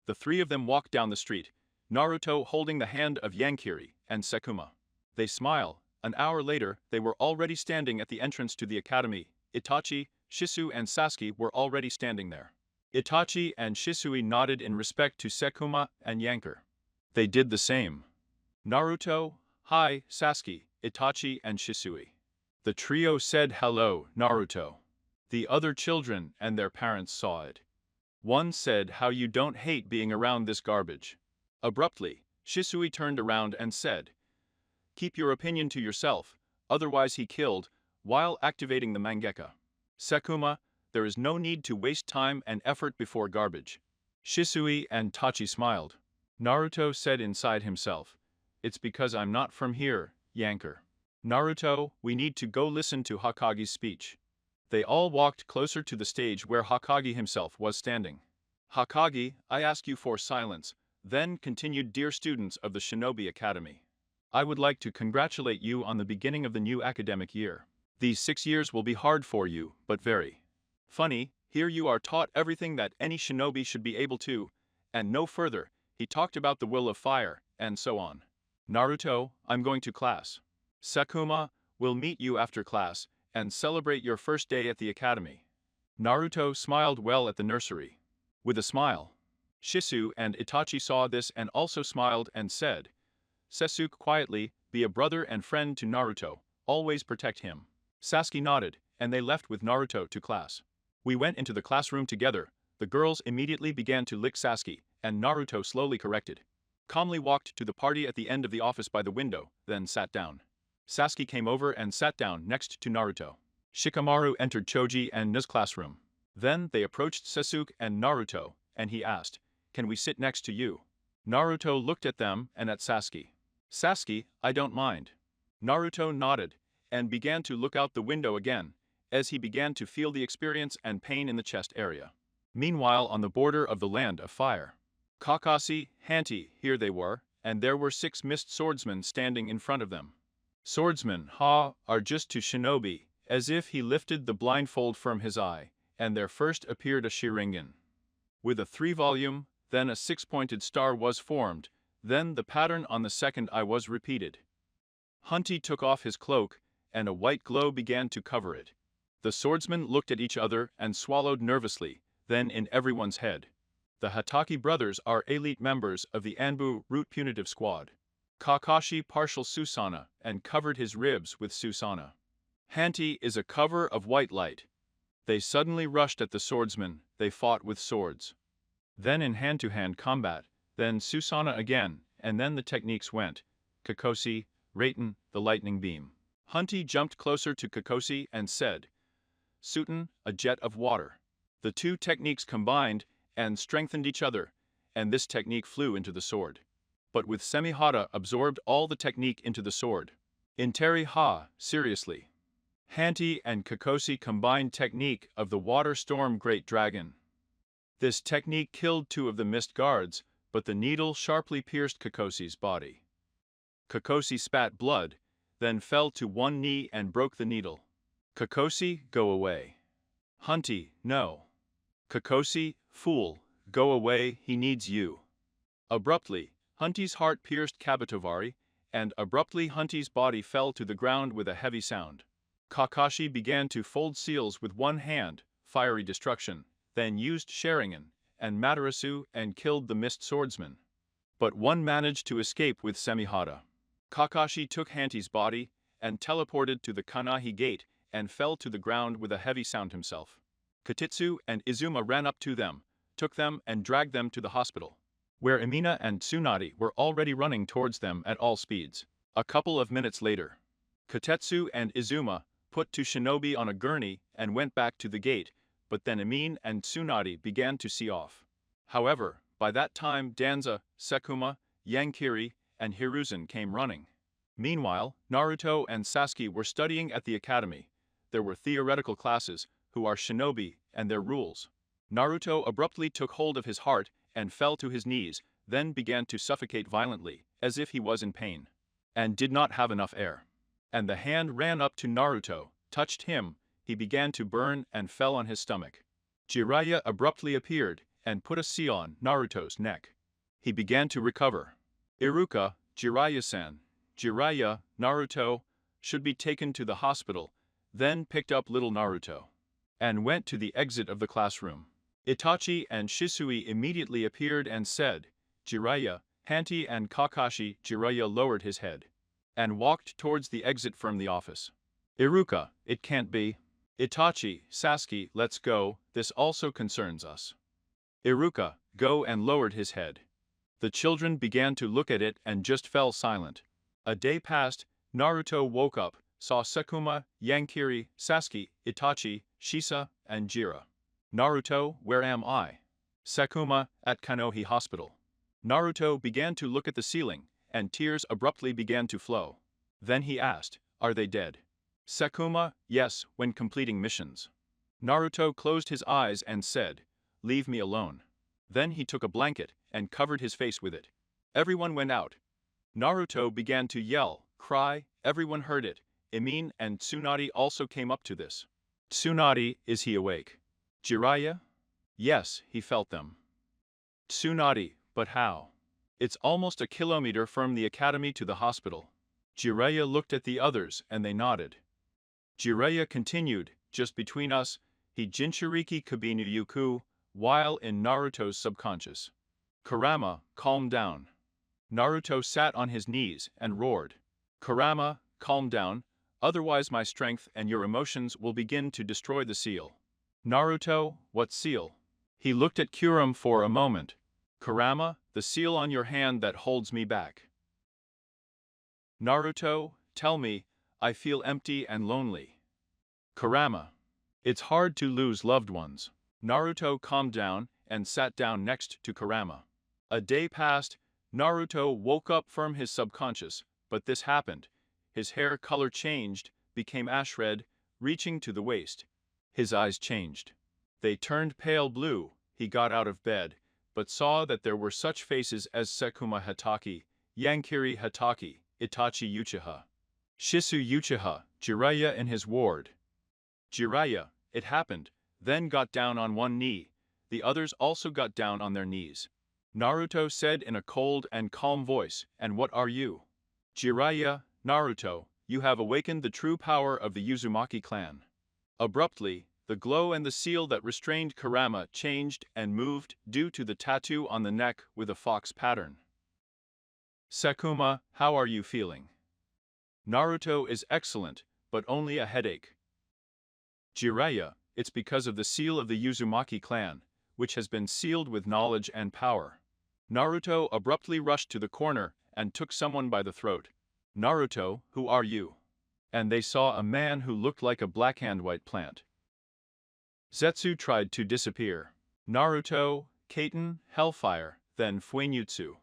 The three of them walked down the street, Naruto holding the hand of Yankiri and Sakuma. They smile. An hour later, they were already standing at the entrance to the academy. Itachi, Shisu and Sasuke were already standing there. Itachi and Shisui nodded in respect to Sakuma and Yankir. They did the same. Naruto, hi, Sasuke, Itachi and Shisui. The trio said hello, Naruto. The other children and their parents saw it. One said, how you don't hate being around this garbage. Abruptly, Shisui turned around and said, keep your opinion to yourself, otherwise he killed, while activating the mangekyo. Sakuma, there is no need to waste time and effort before garbage. Shisui and Tachi smiled. Naruto said inside himself, it's because I'm not from here, Yankir. Naruto, we need to go listen to Hokage's speech. They all walked closer to the stage where Hokage himself was standing. Hokage, I ask you for silence, then continued, dear students of the Shinobi Academy. I would like to congratulate you on the beginning of the new academic year. These 6 years will be hard for you, but very funny. Here you are taught everything that any shinobi should be able to, and no further. He talked about the will of fire, and so on. Naruto, I'm going to class. Sakuma, we'll meet you after class, and celebrate your first day at the academy. Naruto smiled well at the nursery. With a smile. Shisu and Itachi saw this and also smiled and said, Sasuke quietly, be a brother and friend to Naruto, always protect him. Sasuke nodded, and they left with Naruto to class. We went into the classroom together. The girls immediately began to lick Sasuke, and Naruto slowly corrected. Calmly walked to the party at the end of the office by the window, then sat down. Sasuke came over and sat down next to Naruto. Shikamaru entered Choji and N's classroom. Then they approached Sasuke and Naruto, and he asked, can we sit next to you? Naruto looked at them and at Sasuke. Sasuke, I don't mind. Naruto nodded, and began to look out the window again, as he began to feel the experience and pain in the chest area. Meanwhile, on the border of the land of fire, Kakashi, Hanty, here they were, and there were 6 mist swordsmen standing in front of them. Swordsmen, are just to shinobi, as if he lifted the blindfold from his eye, and there first appeared a Sharingan. With a 3-volume, then a 6-pointed star was formed, then the pattern on the second eye was repeated. Hunty took off his cloak, and a white glow began to cover it. The swordsmen looked at each other and swallowed nervously, then in everyone's head. The Hatake brothers are elite members of the Anbu Root Punitive Squad. Kakashi partial Susanoo and covered his ribs with Susanoo. Hanty is a cover of white light. They suddenly rushed at the swordsmen, they fought with swords. Then in hand-to-hand combat, then Susanoo again, and then the techniques went. Kakashi, Raiten, the lightning beam. Hunty jumped closer to Kakashi and said, Suten, a jet of water. The 2 techniques combined and strengthened each other, and this technique flew into the sword. But with Semihata absorbed all the technique into the sword. Interi seriously. Hanty and Kakashi combined technique of the water storm great dragon. This technique killed 2 of the mist guards, but the needle sharply pierced Kakashi's body. Kakashi spat blood, then fell to one knee and broke the needle. Kakashi, go away. Hunty, no. Kakashi, fool, go away, he needs you. Abruptly, Hunty's heart pierced Kabatovari, and abruptly Hunty's body fell to the ground with a heavy sound. Kakashi began to fold seals with one hand, fiery destruction, then used Sharingan and Madarasu and killed the mist swordsman. But one managed to escape with Semihata. Kakashi took Hanty's body and teleported to the Kanahi gate and fell to the ground with a heavy sound himself. Katitsu and Izuma ran up to them, took them and dragged them to the hospital, where Emina and Tsunade were already running towards them at all speeds. A couple of minutes later, Katetsu and Izuma put to Shinobi on a gurney and went back to the gate, but then Emin and Tsunade began to see off. However, by that time Danza, Sakuma, Yankiri, and Hiruzen came running. Meanwhile, Naruto and Sasuke were studying at the academy. There were theoretical classes, who are shinobi, and their rules. Naruto abruptly took hold of his heart and fell to his knees, then began to suffocate violently, as if he was in pain, and did not have enough air. And the hand ran up to Naruto, touched him, he began to burn and fell on his stomach. Jiraiya abruptly appeared and put a seal on Naruto's neck. He began to recover. Iruka, Jiraiya-san, Jiraiya, Naruto, should be taken to the hospital, then picked up little Naruto and went to the exit of the classroom. Itachi and Shisui immediately appeared and said, Jiraiya, Hanty and Kakashi. Jiraiya lowered his head and walked towards the exit from the office. Iruka, it can't be. Itachi, Sasuke, let's go, this also concerns us. Iruka, go, and lowered his head. The children began to look at it and just fell silent. A day passed, Naruto woke up, saw Sakuma, Yankiri, Sasuke, Itachi, Shisa, and Jira. Naruto, where am I? Sakuma, at Kanohi Hospital. Naruto began to look at the ceiling, and tears abruptly began to flow. Then he asked, are they dead? Sakuma, yes, when completing missions. Naruto closed his eyes and said, leave me alone. Then he took a blanket and covered his face with it. Everyone went out. Naruto began to yell, cry, everyone heard it. Imin and Tsunade also came up to this. Tsunade, is he awake? Jiraiya? Yes, he felt them. Tsunade, but how? It's almost a kilometer from the academy to the hospital. Jiraiya looked at the others and they nodded. Jiraiya continued, just between us, he Jinchuriki Kabinu Yuku, while in Naruto's subconscious. Kurama, calm down. Naruto sat on his knees and roared. Kurama, calm down, otherwise my strength and your emotions will begin to destroy the seal. Naruto, what seal? He looked at Kurama for a moment. Kurama, the seal on your hand that holds me back. Naruto, tell me, I feel empty and lonely. Kurama, it's hard to lose loved ones. Naruto calmed down and sat down next to Kurama. A day passed, Naruto woke up from his subconscious, but this happened. His hair color changed, became ash red, reaching to the waist. His eyes changed. They turned pale blue. He got out of bed, but saw that there were such faces as Sakuma Hatake, Yankiri Hatake, Itachi Uchiha, Shisu Uchiha, Jiraiya in his ward. Jiraiya, it happened, then got down on one knee. The others also got down on their knees. Naruto said in a cold and calm voice, and what are you? Jiraiya, Naruto, you have awakened the true power of the Uzumaki clan. Abruptly, the glow and the seal that restrained Kurama changed and moved due to the tattoo on the neck with a fox pattern. Sakuma, how are you feeling? Naruto is excellent, but only a headache. Jiraiya, it's because of the seal of the Uzumaki clan, which has been sealed with knowledge and power. Naruto abruptly rushed to the corner and took someone by the throat. Naruto, who are you? And they saw a man who looked like a blackhand white plant. Zetsu tried to disappear. Naruto, Kaiten, Hellfire, then Fuinjutsu.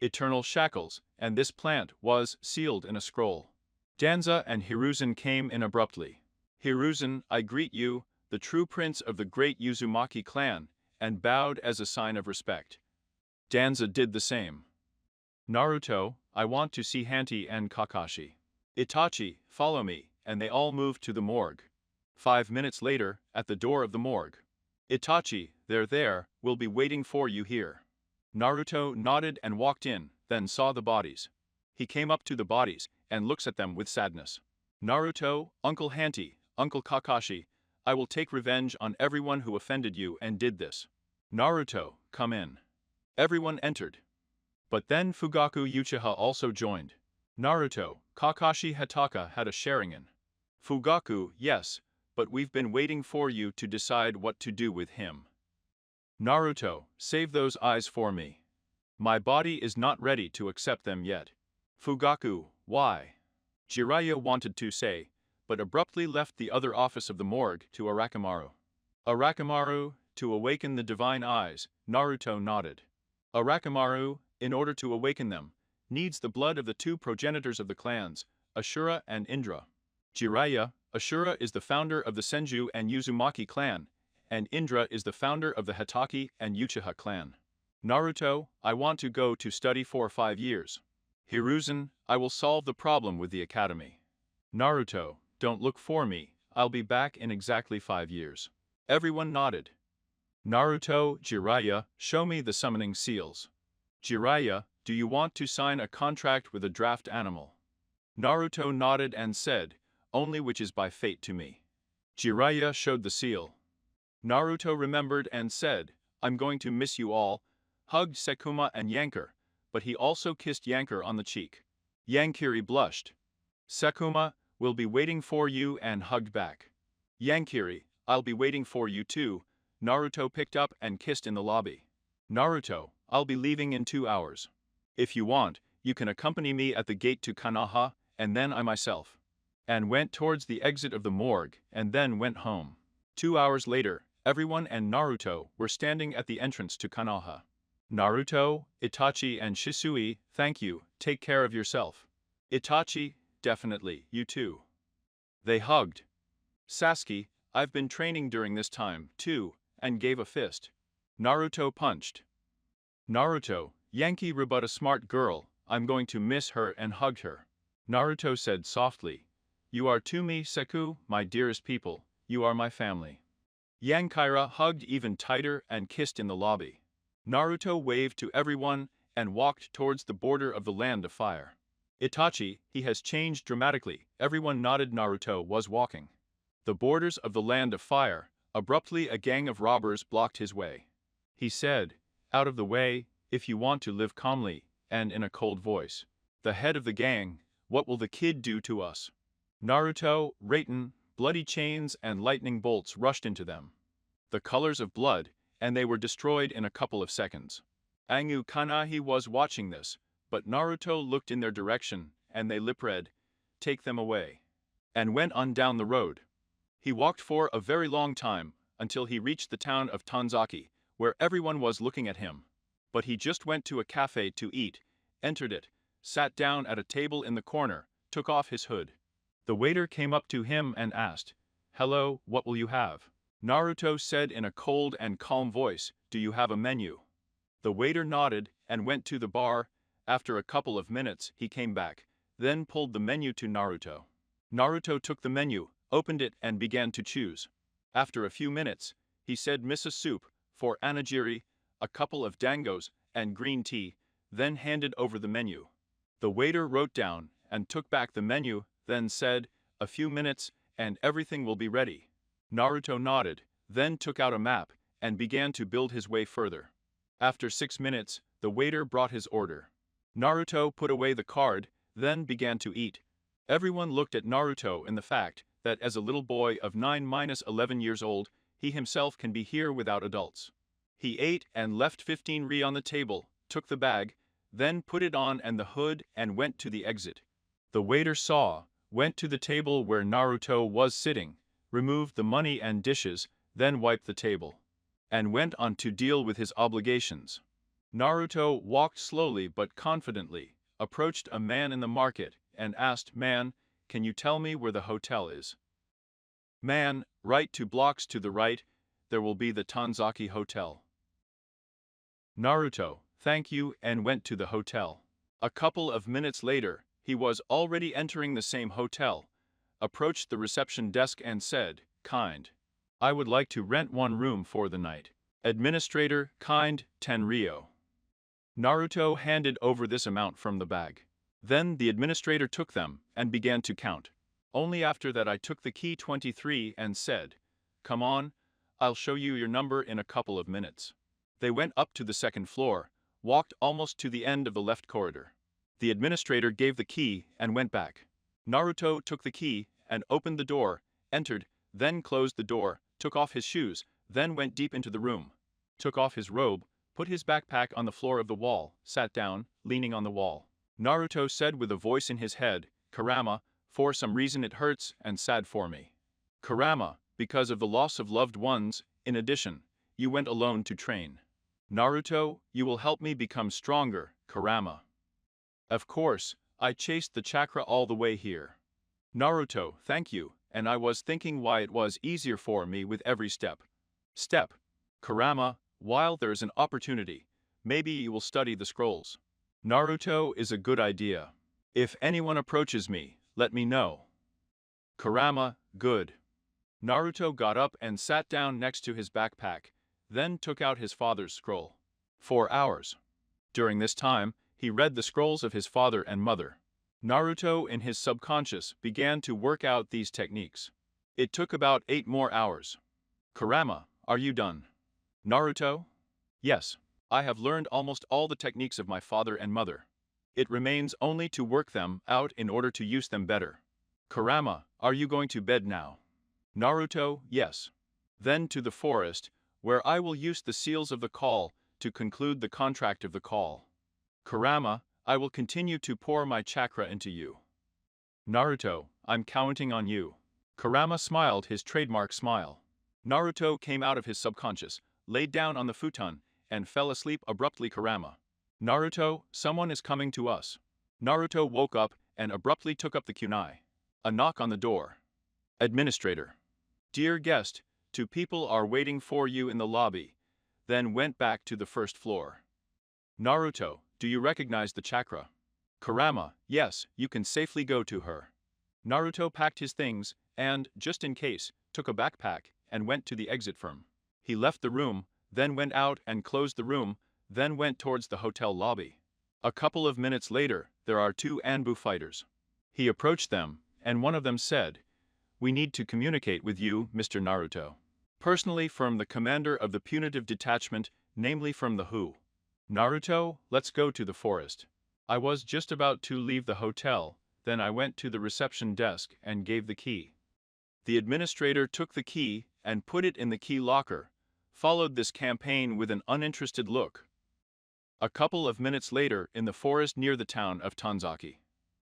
Eternal shackles, and this plant was sealed in a scroll. Danza and Hiruzen came in abruptly. Hiruzen, I greet you, the true prince of the great Uzumaki clan, and bowed as a sign of respect. Danza did the same. Naruto, I want to see Hanty and Kakashi. Itachi, follow me, and they all moved to the morgue. 5 minutes later, at the door of the morgue. Itachi, they're there, we'll be waiting for you here. Naruto nodded and walked in, then saw the bodies. He came up to the bodies and looks at them with sadness. Naruto, Uncle Hanty, Uncle Kakashi, I will take revenge on everyone who offended you and did this. Naruto, come in. Everyone entered. But then Fugaku Uchiha also joined. Naruto, Kakashi Hataka had a Sharingan. Fugaku, yes, but we've been waiting for you to decide what to do with him. Naruto, save those eyes for me. My body is not ready to accept them yet. Fugaku, why? Jiraiya wanted to say, but abruptly left the other office of the morgue to Arakimaru. Arakimaru, to awaken the divine eyes, Naruto nodded. Arakimaru, in order to awaken them, needs the blood of the two progenitors of the clans, Ashura and Indra. Jiraiya, Ashura is the founder of the Senju and Uzumaki clan, and Indra is the founder of the Hatake and Uchiha clan. Naruto, I want to go to study for 5 years. Hiruzen, I will solve the problem with the academy. Naruto, don't look for me, I'll be back in exactly 5 years. Everyone nodded. Naruto, Jiraiya, show me the summoning seals. Jiraiya, do you want to sign a contract with a draft animal? Naruto nodded and said, only which is by fate to me. Jiraiya showed the seal. Naruto remembered and said, I'm going to miss you all, hugged Sekuma and Yankir, but he also kissed Yankir on the cheek. Yankiri blushed. Sekuma, we'll be waiting for you and hugged back. Yankiri, I'll be waiting for you too, Naruto picked up and kissed in the lobby. Naruto, I'll be leaving in 2 hours. If you want, you can accompany me at the gate to Konoha, and then I myself. And went towards the exit of the morgue, and then went home. 2 hours later, everyone and Naruto were standing at the entrance to Konoha. Naruto, Itachi and Shisui, thank you, take care of yourself. Itachi, definitely, you too. They hugged. Sasuke, I've been training during this time, too, and gave a fist. Naruto punched. Naruto, Yankee rebut a smart girl, I'm going to miss her and hugged her. Naruto said softly, you are to me, Seku, my dearest people, you are my family. Yankira hugged even tighter and kissed in the lobby. Naruto waved to everyone and walked towards the border of the land of fire. Itachi, he has changed dramatically, everyone nodded. Naruto was walking. The borders of the land of fire, abruptly a gang of robbers blocked his way. He said, out of the way, if you want to live calmly, and in a cold voice. The head of the gang, what will the kid do to us? Naruto, Raiten, bloody chains and lightning bolts rushed into them. The colors of blood, and they were destroyed in a couple of seconds. Angu Kanahi was watching this, but Naruto looked in their direction, and they lip-read, take them away, and went on down the road. He walked for a very long time, until he reached the town of Tanzaki, where everyone was looking at him. But he just went to a cafe to eat, entered it, sat down at a table in the corner, took off his hood. The waiter came up to him and asked, hello, what will you have? Naruto said in a cold and calm voice, do you have a menu? The waiter nodded and went to the bar. After a couple of minutes, he came back, then pulled the menu to Naruto. Naruto took the menu, opened it and began to choose. After a few minutes, he said miso soup, for anagiri, a couple of dangos, and green tea, then handed over the menu. The waiter wrote down and took back the menu, then said, a few minutes, and everything will be ready. Naruto nodded, then took out a map, and began to build his way further. After 6 minutes, the waiter brought his order. Naruto put away the card, then began to eat. Everyone looked at Naruto in the fact that as a little boy of 9-11 years old, he himself can be here without adults. He ate and left 15 ri on the table, took the bag, then put it on and the hood and went to the exit. The waiter saw, went to the table where Naruto was sitting, removed the money and dishes, then wiped the table, and went on to deal with his obligations. Naruto walked slowly but confidently, approached a man in the market, and asked, man, can you tell me where the hotel is? Man, right 2 blocks to the right, there will be the Tanzaki Hotel. Naruto, thank you, and went to the hotel. A couple of minutes later, he was already entering the same hotel, approached the reception desk and said, kind, I would like to rent 1 room for the night. Administrator, kind, 10 ryo. Naruto handed over this amount from the bag. Then the administrator took them and began to count. Only after that I took the key 23 and said, come on, I'll show you your number in a couple of minutes. They went up to the 2nd floor, walked almost to the end of the left corridor. The administrator gave the key and went back. Naruto took the key and opened the door, entered, then closed the door, took off his shoes, then went deep into the room. Took off his robe, put his backpack on the floor of the wall, sat down, leaning on the wall. Naruto said with a voice in his head, Kurama, for some reason it hurts and sad for me. Kurama, because of the loss of loved ones, in addition, you went alone to train. Naruto, you will help me become stronger, Kurama. Of course, I chased the chakra all the way here. Naruto, thank you, and I was thinking why it was easier for me with every step. Kurama, while there's an opportunity, maybe you will study the scrolls. Naruto is a good idea. If anyone approaches me, let me know. Kurama, good. Naruto got up and sat down next to his backpack, then took out his father's scroll. 4 hours. During this time, he read the scrolls of his father and mother. Naruto, in his subconscious, began to work out these techniques. It took about 8 more hours. Kurama, are you done? Naruto? Yes. I have learned almost all the techniques of my father and mother. It remains only to work them out in order to use them better. Kurama, are you going to bed now? Naruto, yes. Then to the forest, where I will use the seals of the call to conclude the contract of the call. Kurama, I will continue to pour my chakra into you. Naruto, I'm counting on you. Kurama smiled his trademark smile. Naruto came out of his subconscious, laid down on the futon, and fell asleep abruptly. Kurama. Naruto, someone is coming to us. Naruto woke up and abruptly took up the kunai. A knock on the door. Administrator. Dear guest, 2 people are waiting for you in the lobby. Then went back to the first floor. Naruto, do you recognize the chakra? Kurama, yes, you can safely go to her. Naruto packed his things and, just in case, took a backpack and went to the exit from. He left the room, then went out and closed the room, then went towards the hotel lobby. A couple of minutes later, there are 2 Anbu fighters. He approached them, and one of them said, "We need to communicate with you, Mr. Naruto. Personally from the commander of the punitive detachment, namely from the WHO. Naruto, let's go to the forest." I was just about to leave the hotel, then I went to the reception desk and gave the key. The administrator took the key and put it in the key locker, followed this campaign with an uninterested look. A couple of minutes later in the forest near the town of Tanzaki.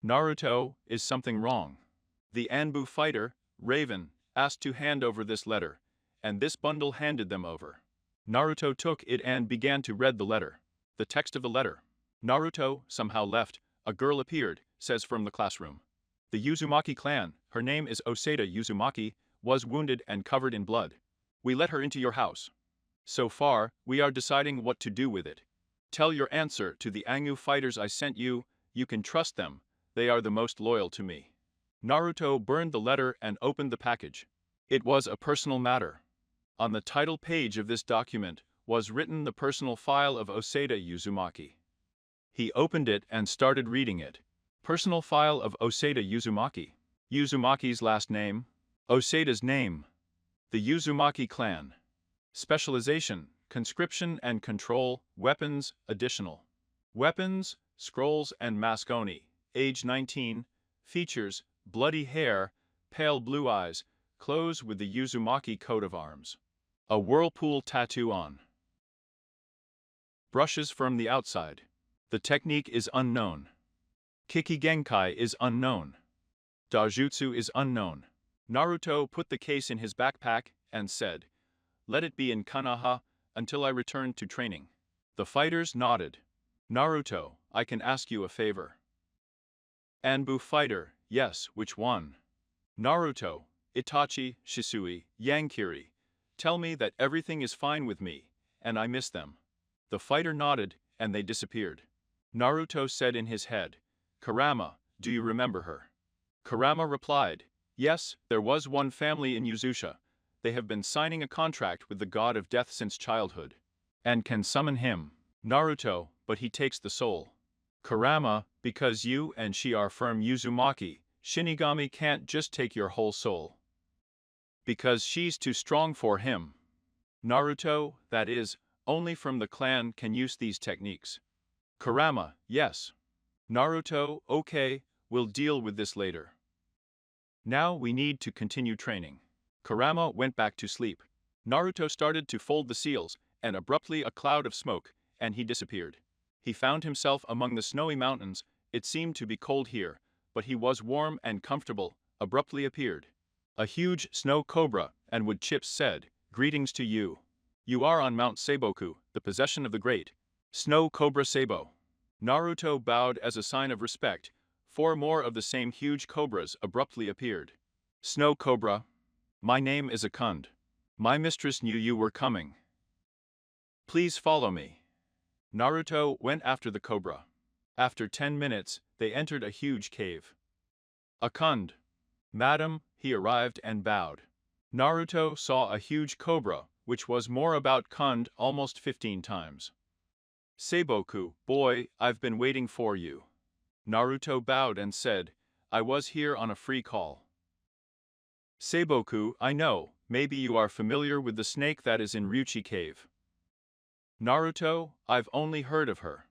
Naruto, is something wrong? The Anbu fighter, Raven, asked to hand over this letter, and this bundle handed them over. Naruto took it and began to read the letter. The text of the letter. Naruto, somehow left, a girl appeared, says from the classroom. The Uzumaki clan, her name is Osada Uzumaki, was wounded and covered in blood. We let her into your house. So far, we are deciding what to do with it. Tell your answer to the Angu fighters I sent you, you can trust them, they are the most loyal to me. Naruto burned the letter and opened the package. It was a personal matter. On the title page of this document was written the personal file of Osada Uzumaki. He opened it and started reading it. Personal file of Osada Uzumaki. Uzumaki's last name. Osada's name. The Uzumaki clan. Specialization, conscription and control, weapons, additional. Weapons, scrolls and masconi, age 19, features, bloody hair, pale blue eyes, clothes with the Uzumaki coat of arms. A whirlpool tattoo on. Brushes from the outside. The technique is unknown. Kiki Genkai is unknown. Dajutsu is unknown. Naruto put the case in his backpack and said, "Let it be in Konoha until I return to training." The fighters nodded. Naruto, I can ask you a favor. Anbu fighter, yes, which one? Naruto, Itachi, Shisui, Yankiri. Tell me that everything is fine with me, and I miss them. The fighter nodded, and they disappeared. Naruto said in his head, Kurama, do you remember her? Kurama replied, yes, there was one family in Uzusha. They have been signing a contract with the god of death since childhood. And can summon him. Naruto, but he takes the soul. Kurama, because you and she are from Uzumaki, Shinigami can't just take your whole soul. Because she's too strong for him. Naruto, that is, only from the clan can use these techniques. Kurama, yes. Naruto, okay, we'll deal with this later. Now we need to continue training. Kurama went back to sleep. Naruto started to fold the seals, and abruptly a cloud of smoke, and he disappeared. He found himself among the snowy mountains. It seemed to be cold here, but he was warm and comfortable. Abruptly appeared a huge snow cobra, and wood chips said, greetings to you. You are on Mount Seiboku, the possession of the great Snow Cobra Seibo. Naruto bowed as a sign of respect. 4 more of the same huge cobras abruptly appeared. Snow Cobra. My name is Akund. My mistress knew you were coming. Please follow me. Naruto went after the cobra. After 10 minutes, they entered a huge cave. Akund. Madam, he arrived and bowed. Naruto saw a huge cobra, which was more about Kund almost 15 times. Seiboku, boy, I've been waiting for you. Naruto bowed and said, I was here on a free call. Seiboku, I know, maybe you are familiar with the snake that is in Ryuchi Cave. Naruto, I've only heard of her.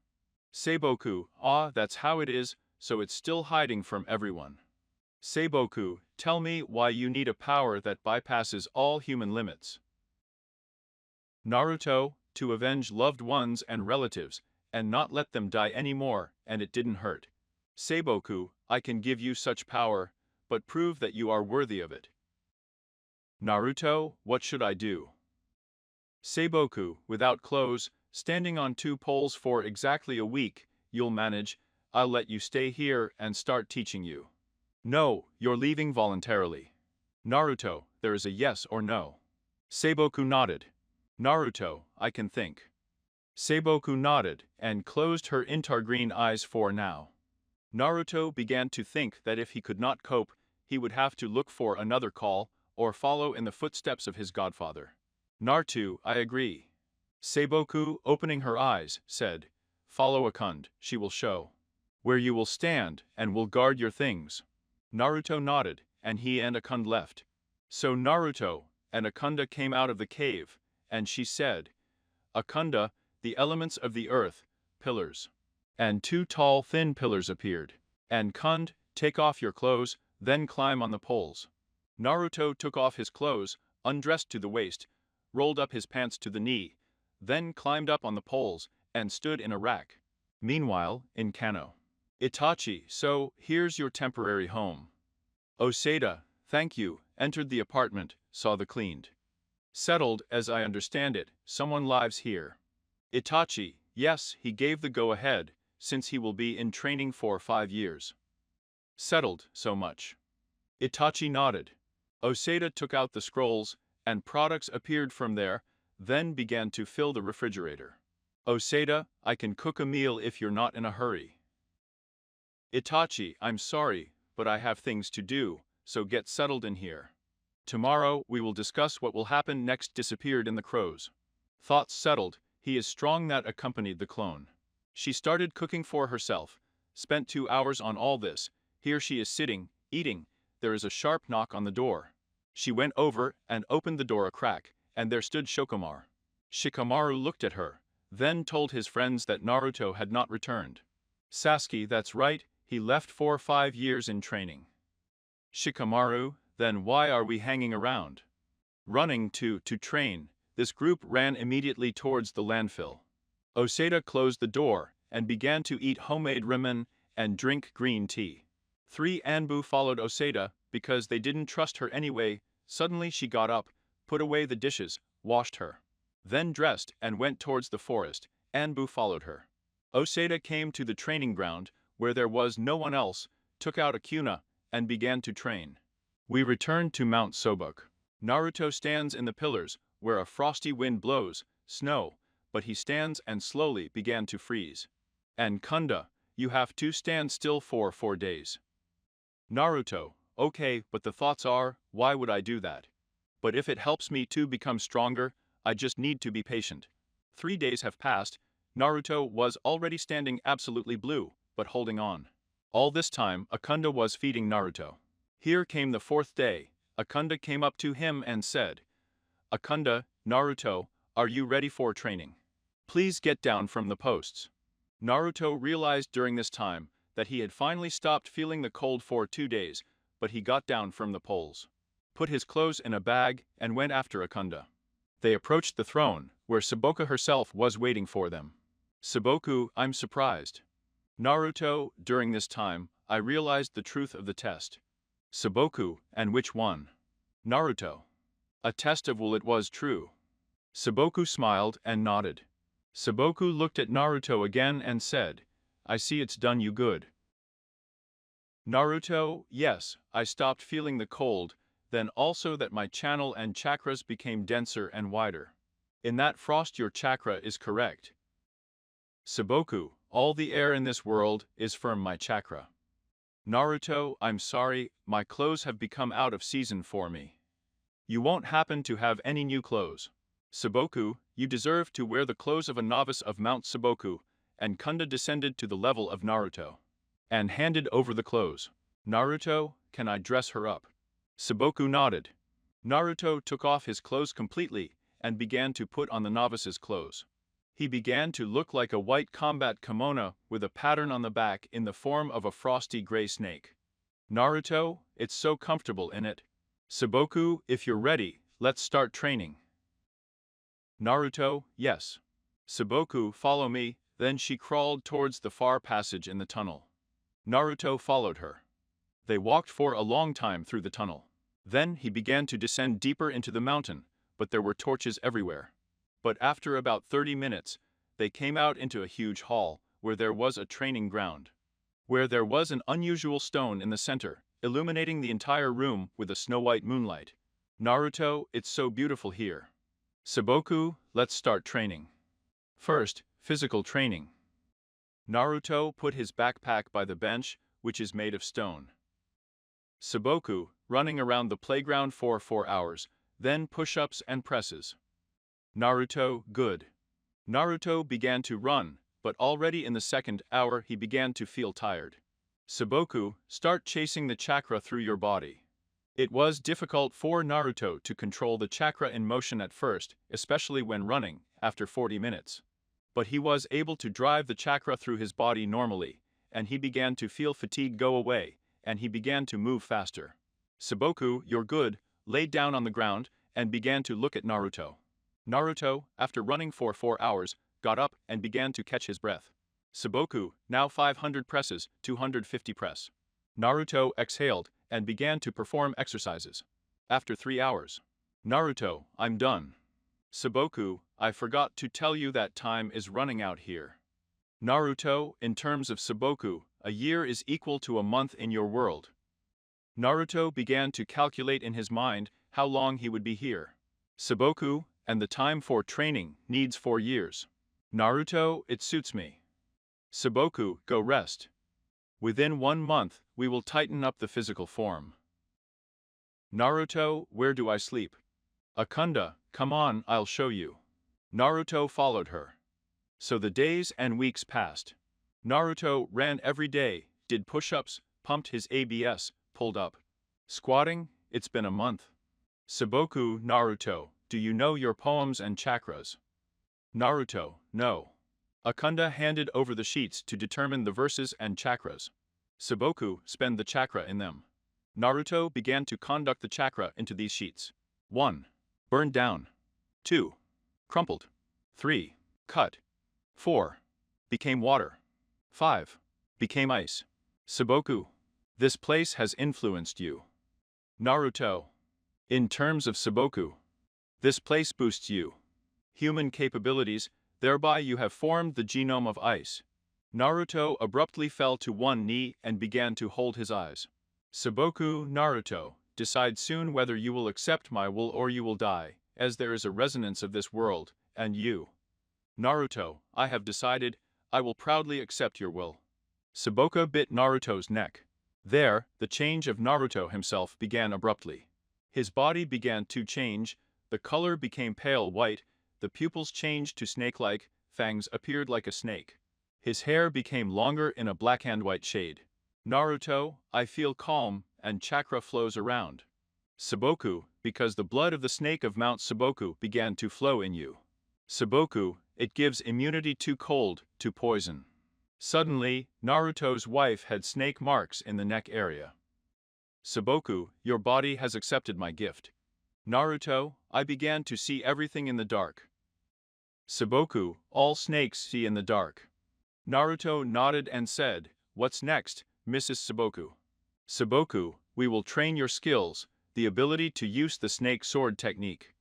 Seiboku, ah, that's how it is, so it's still hiding from everyone. Seiboku, tell me why you need a power that bypasses all human limits. Naruto, to avenge loved ones and relatives, and not let them die anymore, and it didn't hurt. Seiboku, I can give you such power, but prove that you are worthy of it. Naruto, what should I do? Seiboku, without clothes, standing on 2 poles for exactly a week, you'll manage. I'll let you stay here and start teaching you. No, you're leaving voluntarily. Naruto, there is a yes or no. Seiboku nodded. Naruto, I can think. Seiboku nodded and closed her intar-green eyes for now. Naruto began to think that if he could not cope, he would have to look for another call or follow in the footsteps of his godfather. Naruto, I agree. Seiboku, opening her eyes, said, follow Akund, she will show where you will stand and will guard your things. Naruto nodded, and he and Akund left. So Naruto and Akunda came out of the cave, and she said, Akunda, the elements of the earth, pillars. And 2 tall thin pillars appeared. And Kund, take off your clothes, then climb on the poles. Naruto took off his clothes, undressed to the waist, rolled up his pants to the knee, then climbed up on the poles, and stood in a rack. Meanwhile, in Kano. Itachi, so, here's your temporary home. Osada, thank you, entered the apartment, saw the cleaned. Settled, as I understand it, someone lives here. Itachi, yes, he gave the go-ahead, since he will be in training for 5 years. Settled, so much. Itachi nodded. Osada took out the scrolls, and products appeared from there, then began to fill the refrigerator. Osada, I can cook a meal if you're not in a hurry. Itachi, I'm sorry, but I have things to do, so get settled in here. Tomorrow we will discuss what will happen next. Disappeared in the crows. Thoughts settled, he is strong. That accompanied the clone. She started cooking for herself, spent 2 hours on all this. Here she is sitting, eating. There is a sharp knock on the door. She went over and opened the door a crack, and there stood Shikamaru. Shikamaru looked at her, then told his friends that Naruto had not returned. Sasuke, that's right, he left for 5 years in training. Shikamaru, then why are we hanging around? Running to train, this group ran immediately towards the landfill. Osada closed the door and began to eat homemade ramen and drink green tea. 3 Anbu followed Osada because they didn't trust her anyway. Suddenly she got up, put away the dishes, washed her. Then dressed and went towards the forest. Anbu followed her. Osada came to the training ground, where there was no one else, took out a kuna, and began to train. We returned to Mount Sobuk. Naruto stands in the pillars, where a frosty wind blows, snow, but he stands and slowly began to freeze. And Kunda, you have to stand still for 4 days. Naruto, okay, but the thoughts are, why would I do that? But if it helps me to become stronger, I just need to be patient. 3 days have passed. Naruto was already standing absolutely blue, but holding on. All this time, Akunda was feeding Naruto. Here came the 4th day. Akunda came up to him and said, Akunda, Naruto, are you ready for training? Please get down from the posts. Naruto realized during this time that he had finally stopped feeling the cold for 2 days, but he got down from the poles, put his clothes in a bag, and went after Akunda. They approached the throne, where Saboka herself was waiting for them. Saboku, I'm surprised. Naruto, during this time, I realized the truth of the test. Saboku, and which one? Naruto. A test of will it was true. Saboku smiled and nodded. Saboku looked at Naruto again and said, I see it's done you good. Naruto, yes, I stopped feeling the cold, then also that my channel and chakras became denser and wider. In that frost your chakra is correct. Saboku, all the air in this world is from my chakra. Naruto, I'm sorry, my clothes have become out of season for me. You won't happen to have any new clothes. Saboku, you deserve to wear the clothes of a novice of Mount Saboku, and Kunda descended to the level of Naruto and handed over the clothes. Naruto, can I dress her up? Saboku nodded. Naruto took off his clothes completely and began to put on the novice's clothes. He began to look like a white combat kimono with a pattern on the back in the form of a frosty gray snake. Naruto, it's so comfortable in it. Saboku, if you're ready, let's start training. Naruto, yes. Saboku, follow me. Then she crawled towards the far passage in the tunnel. Naruto followed her. They walked for a long time through the tunnel. Then he began to descend deeper into the mountain, but there were torches everywhere. But after about 30 minutes, they came out into a huge hall, where there was a training ground. Where there was an unusual stone in the center, illuminating the entire room with a snow-white moonlight. Naruto, it's so beautiful here. Saboku, let's start training. First, physical training. Naruto put his backpack by the bench, which is made of stone. Saboku, running around the playground for 4 hours, then push-ups and presses. Naruto, good. Naruto began to run, but already in the second hour he began to feel tired. Saboku, start chasing the chakra through your body. It was difficult for Naruto to control the chakra in motion at first, especially when running, after 40 minutes. But he was able to drive the chakra through his body normally, and he began to feel fatigue go away, and he began to move faster. Saboku, you're good, laid down on the ground, and began to look at Naruto. Naruto, after running for 4 hours, got up and began to catch his breath. Saboku, now 500 presses, 250 press. Naruto exhaled and began to perform exercises. After 3 hours. Naruto, I'm done. Saboku, I forgot to tell you that time is running out here. Naruto, in terms of Saboku, a year is equal to a month in your world. Naruto began to calculate in his mind how long he would be here. Saboku, and the time for training needs 4 years. Naruto, it suits me. Saboku, go rest. Within 1 month, we will tighten up the physical form. Naruto, where do I sleep? Akunda, come on, I'll show you. Naruto followed her. So the days and weeks passed. Naruto ran every day, did push-ups, pumped his abs, pulled up. Squatting, it's been a month. Saboku, Naruto, do you know your poems and chakras? Naruto, no. Akunda handed over the sheets to determine the verses and chakras. Saboku, spend the chakra in them. Naruto began to conduct the chakra into these sheets. 1. Burned down. 2. Crumpled. 3. Cut. 4. Became water. 5. Became ice. Saboku, this place has influenced you. Naruto, in terms of Saboku, this place boosts you. Human capabilities, thereby you have formed the genome of ice. Naruto abruptly fell to one knee and began to hold his eyes. Saboku, Naruto, decide soon whether you will accept my will or you will die, as there is a resonance of this world, and you. Naruto, I have decided, I will proudly accept your will. Saboku bit Naruto's neck. There, the change of Naruto himself began abruptly. His body began to change, the color became pale white, the pupils changed to snake-like, fangs appeared like a snake. His hair became longer in a black and white shade. Naruto, I feel calm, and chakra flows around. Saboku, because the blood of the snake of Mount Saboku began to flow in you. Saboku, it gives immunity to cold, to poison. Suddenly, Naruto's wife had snake marks in the neck area. Saboku, your body has accepted my gift. Naruto, I began to see everything in the dark. Saboku, all snakes see in the dark. Naruto nodded and said, what's next, Mrs. Saboku? Saboku, we will train your skills, the ability to use the snake sword technique.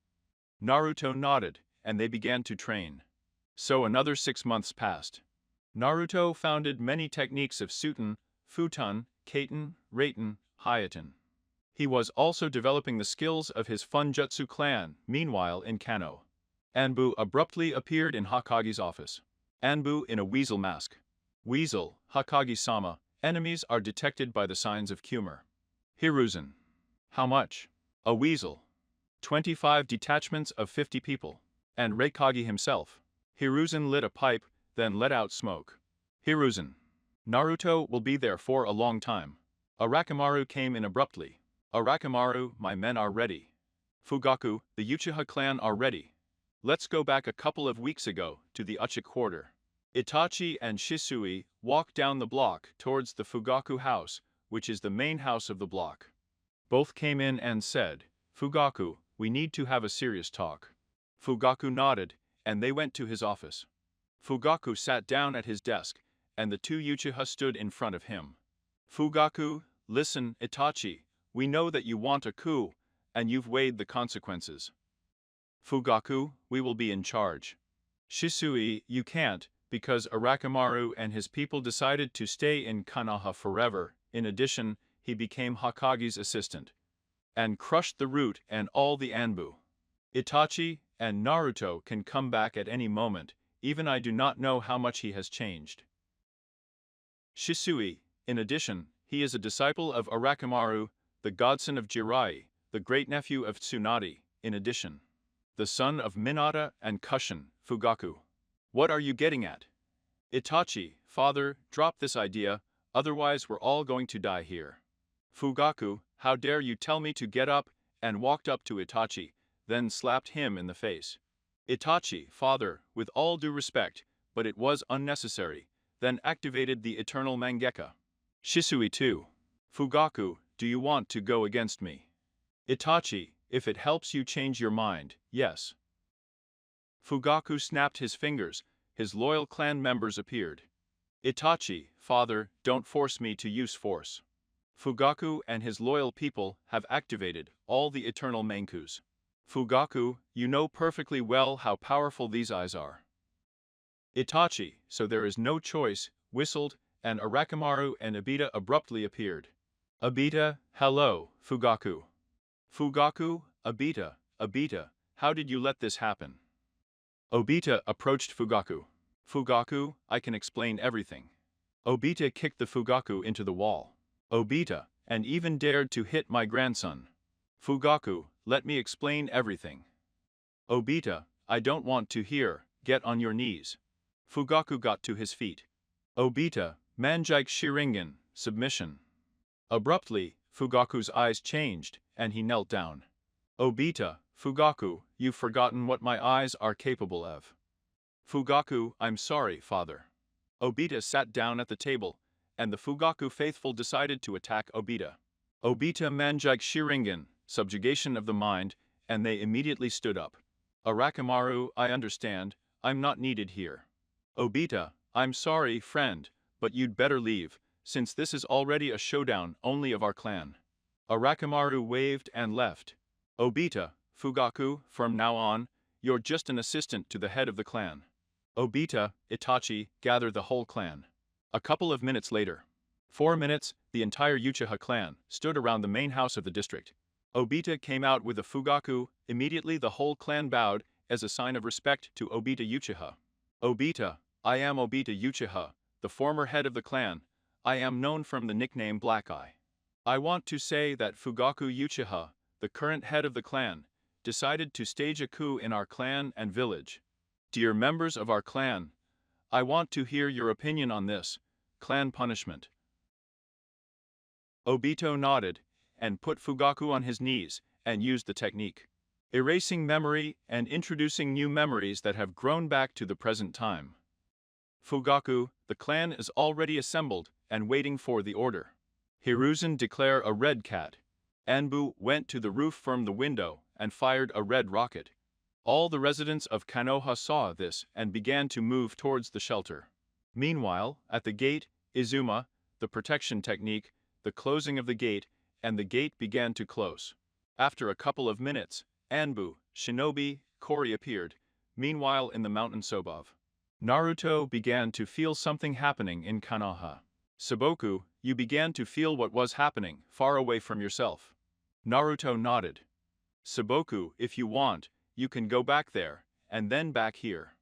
Naruto nodded, and they began to train. So another 6 months passed. Naruto founded many techniques of Suten, Futon, Kaiten, Raiten, Hayaten. He was also developing the skills of his Funjutsu clan. Meanwhile in Kano, Anbu abruptly appeared in Hokage's office. Anbu in a weasel mask. Weasel, Hokage-sama, enemies are detected by the signs of humor. Hiruzen. How much? A weasel. 25 detachments of 50 people. And Reikage himself. Hiruzen lit a pipe, then let out smoke. Hiruzen. Naruto will be there for a long time. Arakamaru came in abruptly. Arakamaru, my men are ready. Fugaku, the Uchiha clan are ready. Let's go back a couple of weeks ago to the Uchiha quarter. Itachi and Shisui walked down the block towards the Fugaku house, which is the main house of the block. Both came in and said, Fugaku, we need to have a serious talk. Fugaku nodded, and they went to his office. Fugaku sat down at his desk, and the two Uchiha stood in front of him. Fugaku, listen, Itachi, we know that you want a coup, and you've weighed the consequences. Fugaku, we will be in charge. Shisui, you can't, because Arakamaru and his people decided to stay in Konoha forever. In addition, he became Hokage's assistant and crushed the root and all the Anbu. Itachi and Naruto can come back at any moment, even I do not know how much he has changed. Shisui, in addition, he is a disciple of Arakamaru, the godson of Jirai, the great-nephew of Tsunade, in addition. The son of Minata and Kushin, Fugaku. What are you getting at? Itachi, father, drop this idea, otherwise we're all going to die here. Fugaku, how dare you tell me to get up, and walked up to Itachi, then slapped him in the face. Itachi, father, with all due respect, but it was unnecessary, then activated the eternal Mangekyo. Shisui too. Fugaku, do you want to go against me? Itachi, if it helps you change your mind, yes. Fugaku snapped his fingers, his loyal clan members appeared. Itachi, father, don't force me to use force. Fugaku and his loyal people have activated all the eternal Mankus. Fugaku, you know perfectly well how powerful these eyes are. Itachi, so there is no choice, whistled, and Arakamaru and Obita abruptly appeared. Obita, hello, Fugaku. Fugaku, Obita, how did you let this happen? Obita approached Fugaku. Fugaku, I can explain everything. Obita kicked the Fugaku into the wall. Obita, and even dared to hit my grandson. Fugaku, let me explain everything. Obita, I don't want to hear, get on your knees. Fugaku got to his feet. Obita, Manjike Sharingan, submission. Abruptly, Fugaku's eyes changed, and he knelt down. Obita, Fugaku, you've forgotten what my eyes are capable of. Fugaku, I'm sorry, father. Obita sat down at the table, and the Fugaku faithful decided to attack Obita. Obita Manjike Sharingan, subjugation of the mind, and they immediately stood up. Arakamaru, I understand, I'm not needed here. Obita, I'm sorry, friend, but you'd better leave, since this is already a showdown only of our clan. Arakamaru waved and left. Obita, Fugaku, from now on, you're just an assistant to the head of the clan. Obita, Itachi, gather the whole clan. A couple of minutes later. 4 minutes, the entire Uchiha clan stood around the main house of the district. Obita came out with a Fugaku, immediately the whole clan bowed, as a sign of respect to Obita Uchiha. Obita, I am Obita Uchiha, the former head of the clan. I am known from the nickname Black Eye. I want to say that Fugaku Uchiha, the current head of the clan, decided to stage a coup in our clan and village. Dear members of our clan, I want to hear your opinion on this, clan punishment. Obito nodded, and put Fugaku on his knees, and used the technique. Erasing memory and introducing new memories that have grown back to the present time. Fugaku, the clan is already assembled, and waiting for the order. Hiruzen declare a red cat. Anbu went to the roof from the window, and fired a red rocket. All the residents of Konoha saw this, and began to move towards the shelter. Meanwhile, at the gate, Izuma, the protection technique, the closing of the gate, and the gate began to close. After a couple of minutes, Anbu, Shinobi, Kori appeared, meanwhile in the mountain Sobov. Naruto began to feel something happening in Konoha. Saboku, you began to feel what was happening, far away from yourself. Naruto nodded. Saboku, if you want, you can go back there, and then back here.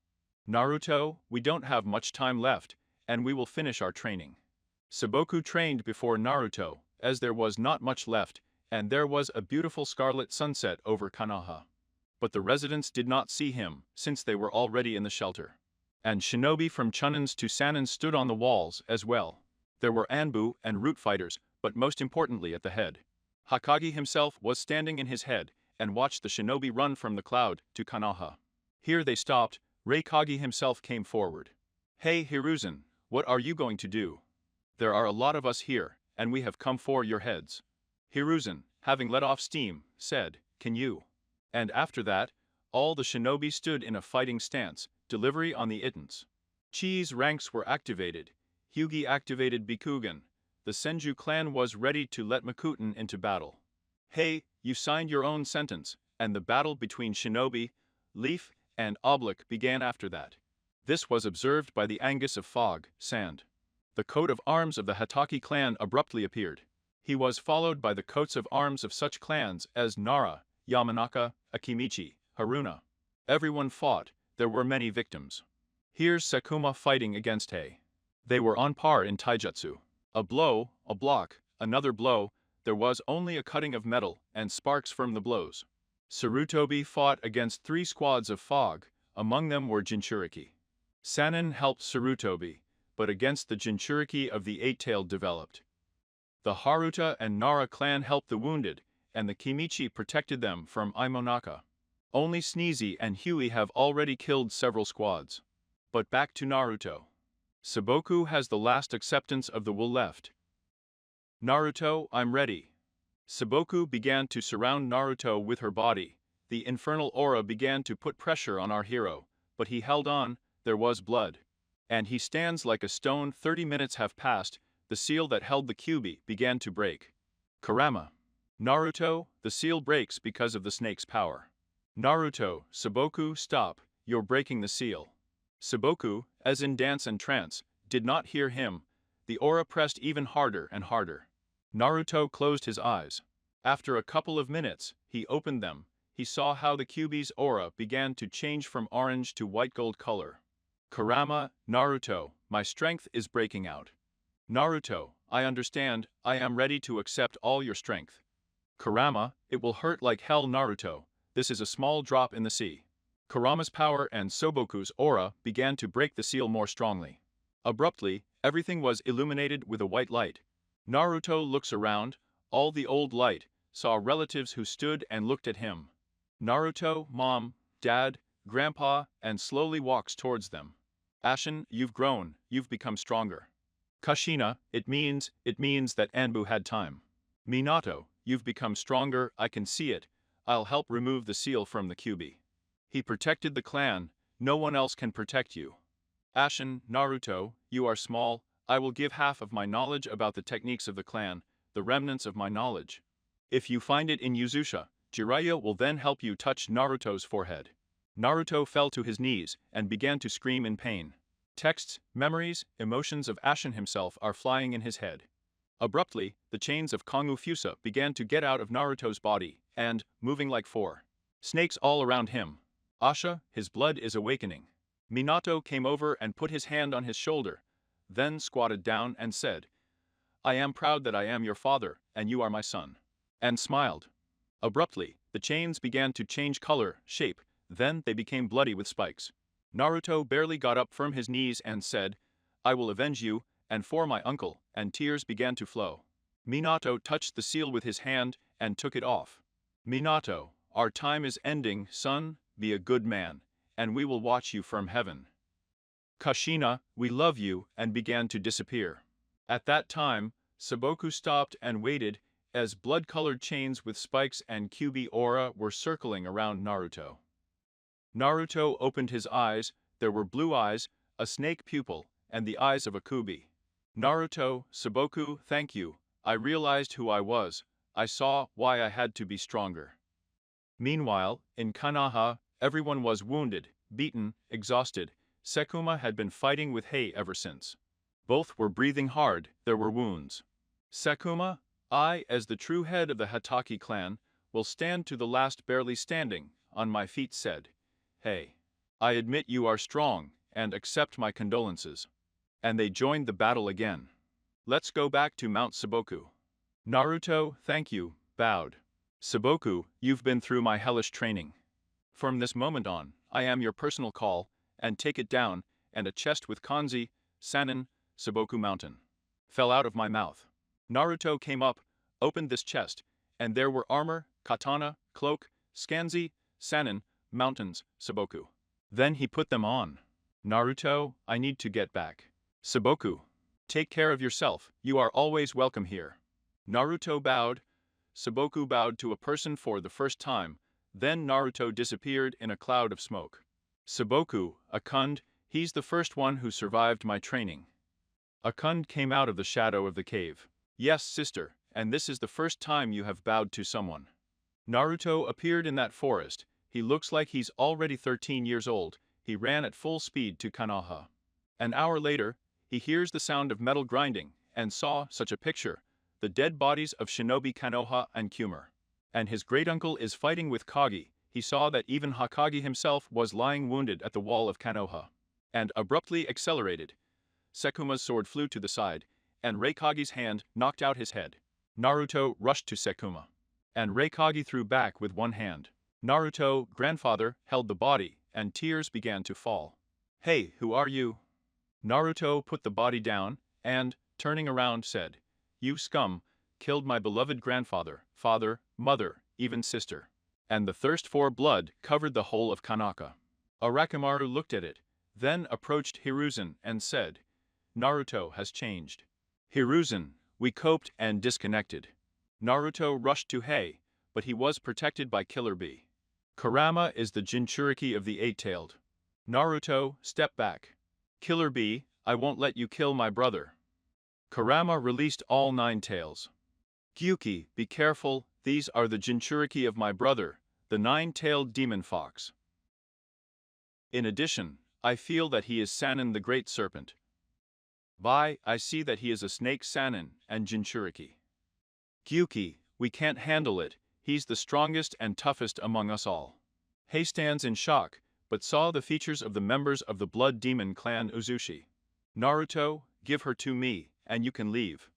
Naruto, we don't have much time left, and we will finish our training. Saboku trained before Naruto, as there was not much left, and there was a beautiful scarlet sunset over Kanaha. But the residents did not see him, since they were already in the shelter. And shinobi from Chunin's to Sanin's stood on the walls as well. There were Anbu and root fighters, but most importantly at the head. Hokage himself was standing in his head, and watched the shinobi run from the cloud to Kanaha. Here they stopped. Raikage himself came forward. "Hey Hiruzen, what are you going to do? There are a lot of us here, and we have come for your heads." Hiruzen, having let off steam, said, "Can you?" And after that, all the shinobi stood in a fighting stance, delivery on the Itans. Chi's ranks were activated. Hyugi activated Bikugan. The Senju clan was ready to let Makuten into battle. "Hey, you signed your own sentence," and the battle between shinobi, leaf, and oblique began after that. This was observed by the Angus of fog, sand. The coat of arms of the Hatake clan abruptly appeared. He was followed by the coats of arms of such clans as Nara, Yamanaka, Akimichi, Haruna. Everyone fought. There were many victims. Here's Sakuma fighting against Hei. They were on par in taijutsu. A blow, a block, another blow, there was only a cutting of metal and sparks from the blows. Sarutobi fought against 3 squads of fog, among them were Jinchuriki. Sanin helped Sarutobi, but against the Jinchuriki of the eight-tailed developed. The Haruta and Nara clan helped the wounded, and the Kimichi protected them from Imonaka. Only Sneezy and Huey have already killed several squads. But back to Naruto. Saboku has the last acceptance of the will left. "Naruto, I'm ready." Saboku began to surround Naruto with her body. The infernal aura began to put pressure on our hero, but he held on. There was blood. And he stands like a stone. 30 minutes have passed. The seal that held the Kyuubi began to break. Kurama. "Naruto, the seal breaks because of the snake's power." "Naruto, Saboku, stop, you're breaking the seal." Saboku, as in dance and trance, did not hear him. The aura pressed even harder and harder. Naruto closed his eyes. After a couple of minutes, he opened them. He saw how the Kyuubi's aura began to change from orange to white gold color. "Kurama, Naruto, my strength is breaking out." "Naruto, I understand, I am ready to accept all your strength." "Kurama, it will hurt like hell. Naruto, this is a small drop in the sea." Kurama's power and Saboku's aura began to break the seal more strongly. Abruptly, everything was illuminated with a white light. Naruto looks around, all the old light, saw relatives who stood and looked at him. Naruto, mom, dad, grandpa, and slowly walks towards them. "Ashin, you've grown, you've become stronger." "Kushina, it means that Anbu had time." "Minato, you've become stronger, I can see it. I'll help remove the seal from the Kyuubi." He protected the clan, no one else can protect you. "Ashin, Naruto, you are small, I will give half of my knowledge about the techniques of the clan, the remnants of my knowledge. If you find it in Yuzusha, Jiraiya will then help you." Touch Naruto's forehead. Naruto fell to his knees and began to scream in pain. Texts, memories, emotions of Ashin himself are flying in his head. Abruptly, the chains of Kongu Fusa began to get out of Naruto's body, and, moving like 4 snakes all around him. "Asha, his blood is awakening." Minato came over and put his hand on his shoulder, then squatted down and said, "I am proud that I am your father, and you are my son." And smiled. Abruptly, the chains began to change color, shape, then they became bloody with spikes. Naruto barely got up from his knees and said, "I will avenge you, and for my uncle," and tears began to flow. Minato touched the seal with his hand and took it off. "Minato, our time is ending, son, be a good man, and we will watch you from heaven." "Kushina, we love you," and began to disappear. At that time, Saboku stopped and waited, as blood-colored chains with spikes and Kyuubi aura were circling around Naruto. Naruto opened his eyes. There were blue eyes, a snake pupil, and the eyes of a Kyuubi. "Naruto, Saboku, thank you. I realized who I was. I saw why I had to be stronger." Meanwhile, in Kanaha, everyone was wounded, beaten, exhausted. Sakuma had been fighting with Hei ever since. Both were breathing hard, there were wounds. Sakuma, I, as the true head of the Hatake clan, will stand to the last barely standing, on my feet said. "Hey. I admit you are strong, and accept my condolences." And they joined the battle again. Let's go back to Mount Saboku. "Naruto, thank you, bowed. Saboku, you've been through my hellish training. From this moment on, I am your personal call, and take it down, and a chest with kanji, sanin, Saboku mountain, fell out of my mouth. Naruto came up, opened this chest, and there were armor, katana, cloak, skanzi, sanin, mountains, Saboku. Then he put them on. Naruto, I need to get back. Saboku, take care of yourself, you are always welcome here. Naruto bowed. Saboku bowed to a person for the first time, then Naruto disappeared in a cloud of smoke. Saboku, Akund, he's the first one who survived my training. Akund came out of the shadow of the cave. Yes, sister, and this is the first time you have bowed to someone. Naruto appeared in that forest. He looks like he's already 13 years old. He ran at full speed to Konoha. An hour later, he hears the sound of metal grinding, and saw such a picture, the dead bodies of shinobi Konoha and Kumar. And his great-uncle is fighting with Kage. He saw that even Hokage himself was lying wounded at the wall of Konoha. And abruptly accelerated. Sekuma's sword flew to the side, and Reikage's hand knocked out his head. Naruto rushed to Sekuma. And Reikage threw back with one hand. Naruto, grandfather, held the body, and tears began to fall. Hey, who are you? Naruto put the body down, and, turning around, said, You scum, killed my beloved grandfather, father, mother, even sister. And the thirst for blood covered the whole of Kanaka. Arakimaru looked at it, then approached Hiruzen and said, Naruto has changed. Hiruzen, we coped and disconnected. Naruto rushed to Hei, but he was protected by Killer Bee. Kurama is the Jinchuriki of the Eight-Tailed. Naruto, step back. Killer Bee, I won't let you kill my brother. Kurama released all 9 tails. Gyuki, be careful, these are the Jinchuriki of my brother, the 9-tailed demon fox. In addition, I feel that he is Sannin the Great Serpent. Bai, I see that he is a snake Sannin and Jinchuriki. Gyuki, we can't handle it, he's the strongest and toughest among us all. Hei stands in shock, but saw the features of the members of the Blood Demon clan Uzushi. Naruto, give her to me, and you can leave.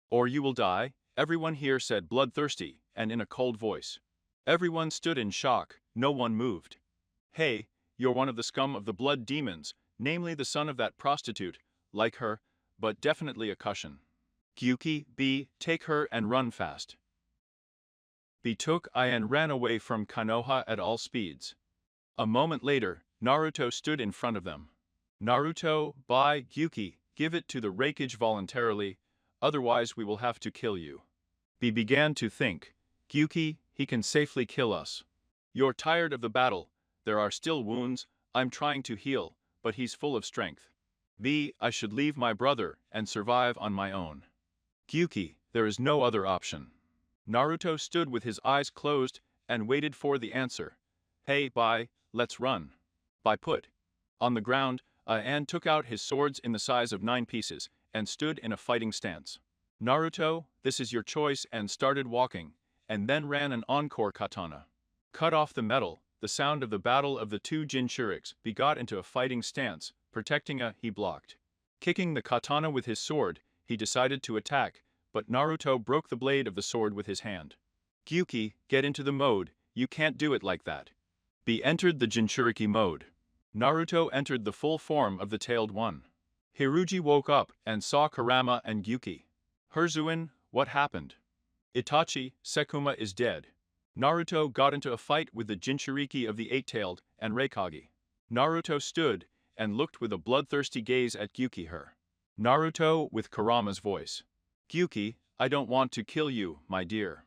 Or you will die, everyone here said bloodthirsty, and in a cold voice. Everyone stood in shock, no one moved. Hey, you're one of the scum of the Blood Demons, namely the son of that prostitute, like her, but definitely a cushion. Gyuki, B, take her and run fast. B took I and ran away from Konoha at all speeds. A moment later, Naruto stood in front of them. Naruto, by Gyuki, give it to the Reikage voluntarily, otherwise we will have to kill you. B began to think, Gyuki, he can safely kill us. You're tired of the battle, there are still wounds, I'm trying to heal, but he's full of strength. B, I should leave my brother and survive on my own. Gyuki, there is no other option. Naruto stood with his eyes closed and waited for the answer. Hey, Bai, let's run. Bai put on the ground, and took out his swords in the size of 9 pieces, and stood in a fighting stance. Naruto, this is your choice, and started walking, and then ran an encore katana. Cut off the metal, the sound of the battle of the 2 Jinchuriks got into a fighting stance, protecting he blocked. Kicking the katana with his sword, he decided to attack, but Naruto broke the blade of the sword with his hand. Gyuki, get into the mode, you can't do it like that. B entered the Jinchuriki mode. Naruto entered the full form of the tailed one. Hiruji woke up and saw Kurama and Gyuki. Herzuin, what happened? Itachi, Sekuma is dead. Naruto got into a fight with the Jinchuriki of the Eight-Tailed and Reikage. Naruto stood and looked with a bloodthirsty gaze at Gyuki her. Naruto with Kurama's voice. Gyuki, I don't want to kill you, my dear.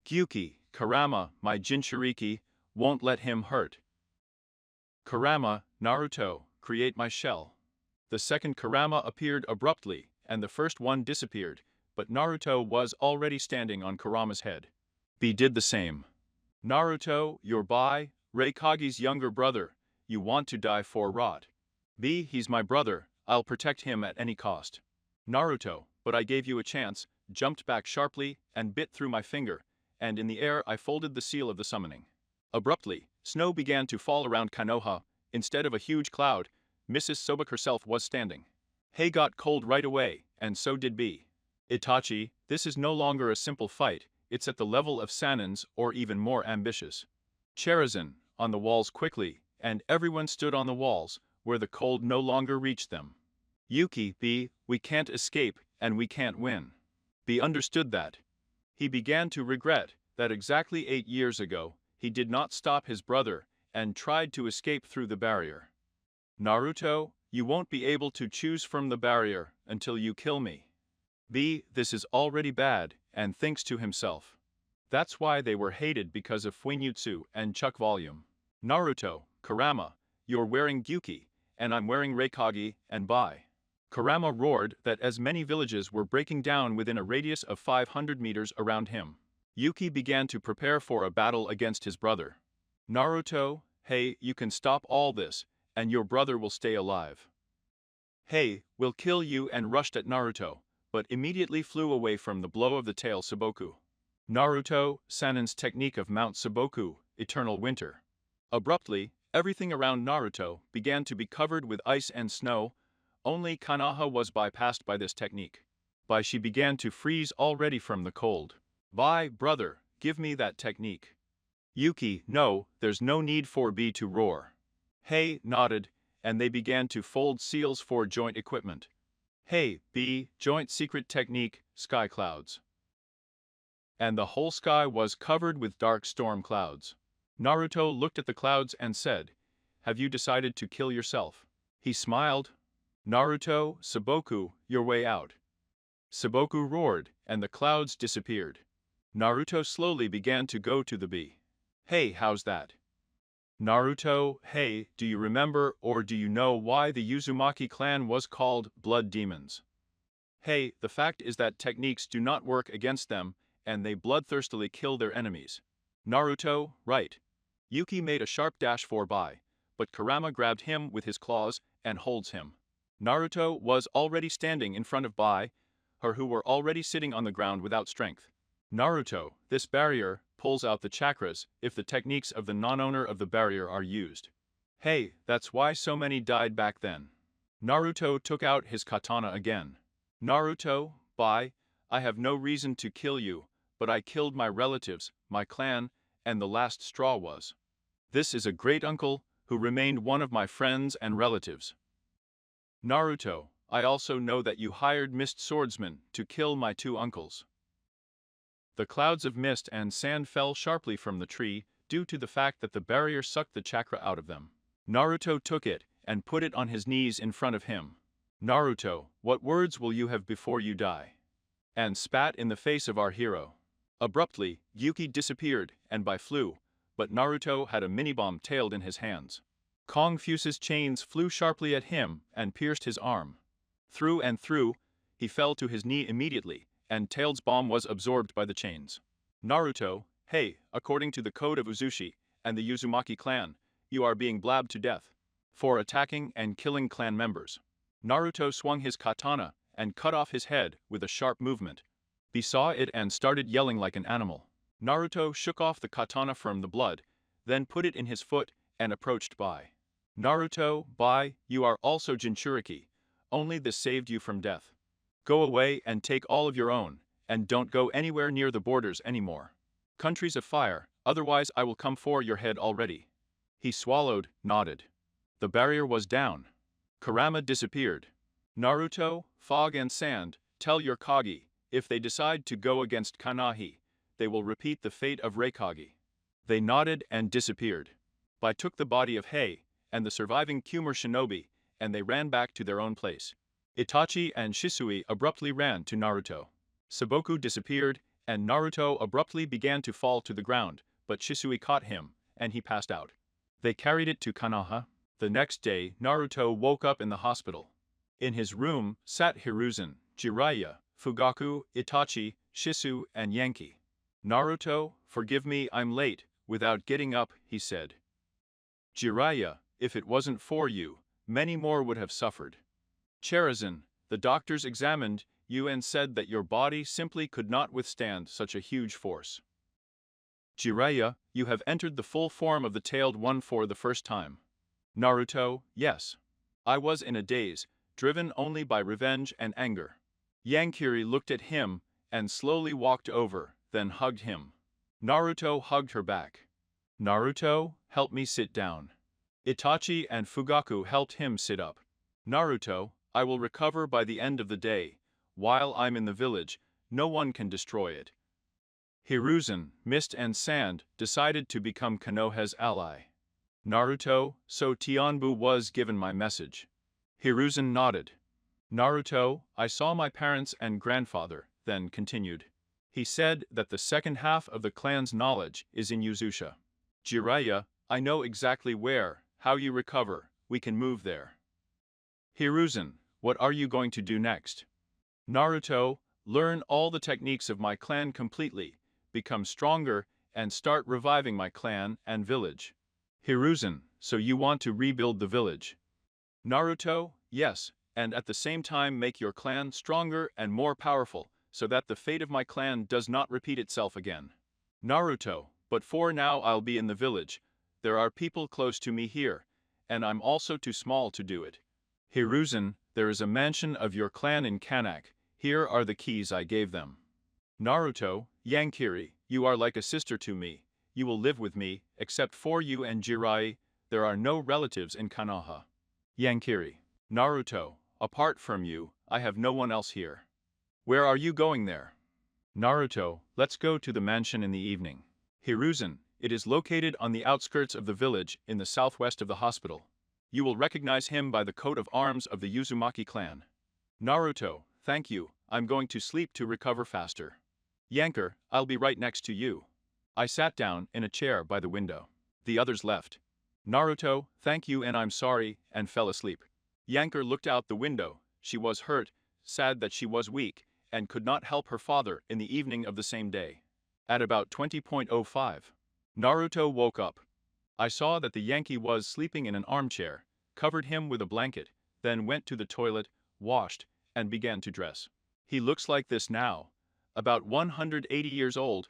Gyuki, Kurama, my Jinchuriki, won't let him hurt. Kurama, Naruto, create my shell. The second Kurama appeared abruptly, and the first one disappeared, but Naruto was already standing on Kurama's head. B did the same. Naruto, you're Bai, Reikage's younger brother, you want to die for rot. B, he's my brother, I'll protect him at any cost. Naruto, but I gave you a chance, jumped back sharply, and bit through my finger, and in the air I folded the seal of the summoning. Abruptly, snow began to fall around Konoha. Instead of a huge cloud, Mrs. Sobek herself was standing. Hei got cold right away, and so did B. Itachi, this is no longer a simple fight, it's at the level of Sannin's or even more ambitious. Cherisen, on the walls quickly, and everyone stood on the walls, where the cold no longer reached them. Yuki, we can't escape, and we can't win. B understood that. He began to regret that exactly 8 years ago, he did not stop his brother and tried to escape through the barrier. Naruto, you won't be able to choose from the barrier until you kill me. This is already bad, and thinks to himself. That's why they were hated because of Fuinjutsu and Chuck volume. Naruto, Kurama, you're wearing Gyuki, and I'm wearing Reikage and Bai. Kurama roared that as many villages were breaking down within a radius of 500 meters around him. Yuki began to prepare for a battle against his brother. Naruto, hey, you can stop all this, and your brother will stay alive. Hey, we'll kill you, and rushed at Naruto, but immediately flew away from the blow of the tail Saboku. Naruto, Sannin's technique of Mount Saboku, Eternal Winter. Abruptly, everything around Naruto began to be covered with ice and snow. Only Konoha was bypassed by this technique. She began to freeze already from the cold. Brother, give me that technique. Yuki, no, there's no need for B to roar. Hey nodded, and they began to fold seals for joint equipment. Hey, B, joint secret technique, sky clouds. And the whole sky was covered with dark storm clouds. Naruto looked at the clouds and said, have you decided to kill yourself? He smiled. Naruto, Saboku, your way out. Saboku roared, and the clouds disappeared. Naruto slowly began to go to the B. Hey, how's that? Naruto, hey, do you remember or do you know why the Uzumaki clan was called Blood Demons? Hey, the fact is that techniques do not work against them, and they bloodthirstily kill their enemies. Naruto, right. Yuki made a sharp dash for Bai, but Kurama grabbed him with his claws and holds him. Naruto was already standing in front of Bai, who were already sitting on the ground without strength. Naruto, this barrier pulls out the chakras if the techniques of the non-owner of the barrier are used. Hey, that's why so many died back then. Naruto took out his katana again. Naruto, Bai, I have no reason to kill you, but I killed my relatives, my clan, and the last straw was. This is a great uncle who remained one of my friends and relatives. Naruto, I also know that you hired mist swordsmen to kill my 2 uncles. The clouds of mist and sand fell sharply from the tree due to the fact that the barrier sucked the chakra out of them. Naruto took it and put it on his knees in front of him. Naruto, what words will you have before you die? And spat in the face of our hero. Abruptly, Yuki disappeared and Bai flew, but Naruto had a mini-bomb tailed in his hands. Kong Fuse's chains flew sharply at him and pierced his arm. Through and through, he fell to his knee immediately, and Tail's bomb was absorbed by the chains. Naruto, hey, according to the code of Uzushi and the Uzumaki clan, you are being blabbed to death for attacking and killing clan members. Naruto swung his katana and cut off his head with a sharp movement. He saw it and started yelling like an animal. Naruto shook off the katana from the blood, then put it in his foot and approached Bai. Naruto, Bai, you are also Jinchuriki. Only this saved you from death. Go away and take all of your own, and don't go anywhere near the borders anymore. Countries of fire, otherwise I will come for your head already. He swallowed, nodded. The barrier was down. Kurama disappeared. Naruto, fog and sand, tell your Kage, if they decide to go against Kanahi, they will repeat the fate of Reikage. They nodded and disappeared. Bai took the body of Hei and the surviving Kumar shinobi, and they ran back to their own place. Itachi and Shisui abruptly ran to Naruto. Saboku disappeared, and Naruto abruptly began to fall to the ground, but Shisui caught him, and he passed out. They carried it to Konoha. The next day, Naruto woke up in the hospital. In his room sat Hiruzen, Jiraiya, Fugaku, Itachi, Shisu, and Yankee. Naruto, forgive me, I'm late. Without getting up, he said. Jiraiya, if it wasn't for you, many more would have suffered. Cherisen, the doctors examined you and said that your body simply could not withstand such a huge force. Jiraiya, you have entered the full form of the tailed one for the first time. Naruto, yes. I was in a daze, driven only by revenge and anger. Yankiri looked at him and slowly walked over, then hugged him. Naruto hugged her back. Naruto, help me sit down. Itachi and Fugaku helped him sit up. Naruto, I will recover by the end of the day. While I'm in the village, no one can destroy it. Hiruzen, Mist and Sand, decided to become Konoha's ally. Naruto, so Tianbu was given my message. Hiruzen nodded. Naruto, I saw my parents and grandfather, then continued. He said that the second half of the clan's knowledge is in Uzusha. Jiraiya, I know exactly where, how you recover, we can move there. Hiruzen, what are you going to do next? Naruto, learn all the techniques of my clan completely, become stronger, and start reviving my clan and village. Hiruzen, so you want to rebuild the village? Naruto, yes, and at the same time make your clan stronger and more powerful, so that the fate of my clan does not repeat itself again. Naruto, but for now I'll be in the village. There are people close to me here, and I'm also too small to do it. Hiruzen, there is a mansion of your clan in Kanak. Here are the keys I gave them. Naruto, Yankiri, you are like a sister to me. You will live with me, except for you and Jiraiya. There are no relatives in Konoha. Yankiri, Naruto, apart from you, I have no one else here. Where are you going there? Naruto, let's go to the mansion in the evening. Hiruzen, it is located on the outskirts of the village in the southwest of the hospital. You will recognize him by the coat of arms of the Uzumaki clan. Naruto, thank you, I'm going to sleep to recover faster. Yanker, I'll be right next to you. I sat down in a chair by the window. The others left. Naruto, thank you and I'm sorry, and fell asleep. Yanker looked out the window. She was hurt, sad that she was weak, and could not help her father in the evening of the same day. At about 20:05, Naruto woke up. I saw that the Yankee was sleeping in an armchair, covered him with a blanket, then went to the toilet, washed, and began to dress. He looks like this now, about 180 years old,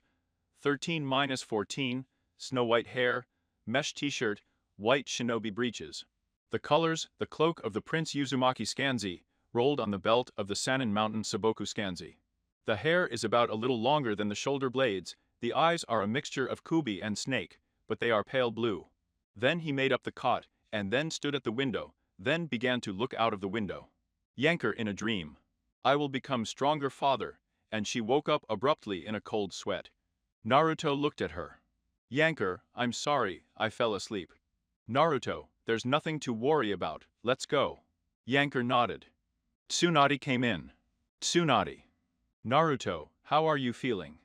13-14, snow-white hair, mesh t-shirt, white shinobi breeches. The colors, the cloak of the Prince Uzumaki Skanzi, rolled on the belt of the Sanin Mountain Saboku Skanzi. The hair is about a little longer than the shoulder blades, the eyes are a mixture of kubi and snake, but they are pale blue. Then he made up the cot, and then stood at the window, then began to look out of the window. Yanker in a dream. I will become stronger father, and she woke up abruptly in a cold sweat. Naruto looked at her. Yanker, I'm sorry, I fell asleep. Naruto, there's nothing to worry about, let's go. Yanker nodded. Tsunade came in. Tsunade. Naruto, how are you feeling?